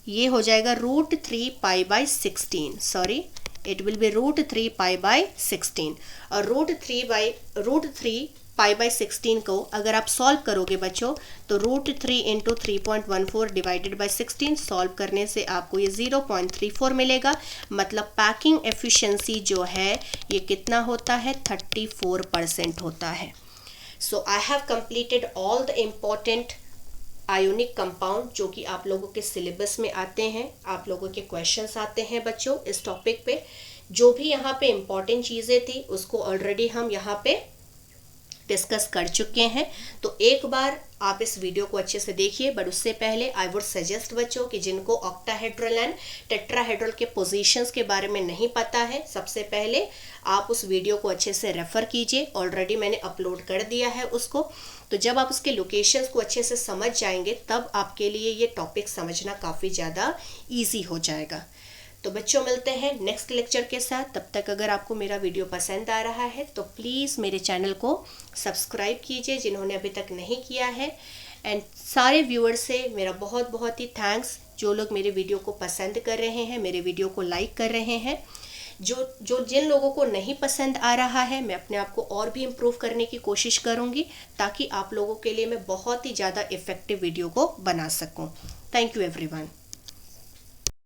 ये हो जाएगा √3 पाई/16, सॉरी इट विल बी √3 पाई/16। और √3 पाई/16 को अगर आप सॉल्व करोगे बच्चों, तो √3 इंटू 3.14 डिवाइडेड बाई 16 सॉल्व करने से आपको ये 0.34 मिलेगा। मतलब पैकिंग एफिशिएंसी जो है ये कितना होता है, 34% होता है। So I have completed all the important ionic compound जो कि आप लोगों के सिलेबस में आते हैं, आप लोगों के क्वेश्चंस आते हैं बच्चों इस टॉपिक पे। जो भी यहाँ पे इम्पॉर्टेंट चीज़ें थी उसको ऑलरेडी हम यहाँ पे डिस्कस कर चुके हैं। तो एक बार आप इस वीडियो को अच्छे से देखिए, बट उससे पहले आई वुड सजेस्ट बच्चों कि जिनको ऑक्टाहेड्रल एंड टेट्राहेड्रल के पोजीशंस के बारे में नहीं पता है, सबसे पहले आप उस वीडियो को अच्छे से रेफर कीजिए, ऑलरेडी मैंने अपलोड कर दिया है उसको। तो जब आप उसके लोकेशंस को अच्छे से समझ जाएंगे तब आपके लिए ये टॉपिक समझना काफ़ी ज़्यादा ईजी हो जाएगा। तो बच्चों मिलते हैं नेक्स्ट लेक्चर के साथ। तब तक अगर आपको मेरा वीडियो पसंद आ रहा है तो प्लीज़ मेरे चैनल को सब्सक्राइब कीजिए जिन्होंने अभी तक नहीं किया है। एंड सारे व्यूअर्स से मेरा बहुत बहुत ही थैंक्स, जो लोग मेरे वीडियो को पसंद कर रहे हैं, मेरे वीडियो को लाइक कर रहे हैं। जिन लोगों को नहीं पसंद आ रहा है, मैं अपने आप को और भी इम्प्रूव करने की कोशिश करूँगी ताकि आप लोगों के लिए मैं बहुत ही ज़्यादा इफ़ेक्टिव वीडियो को बना सकूँ। Thank you everyone.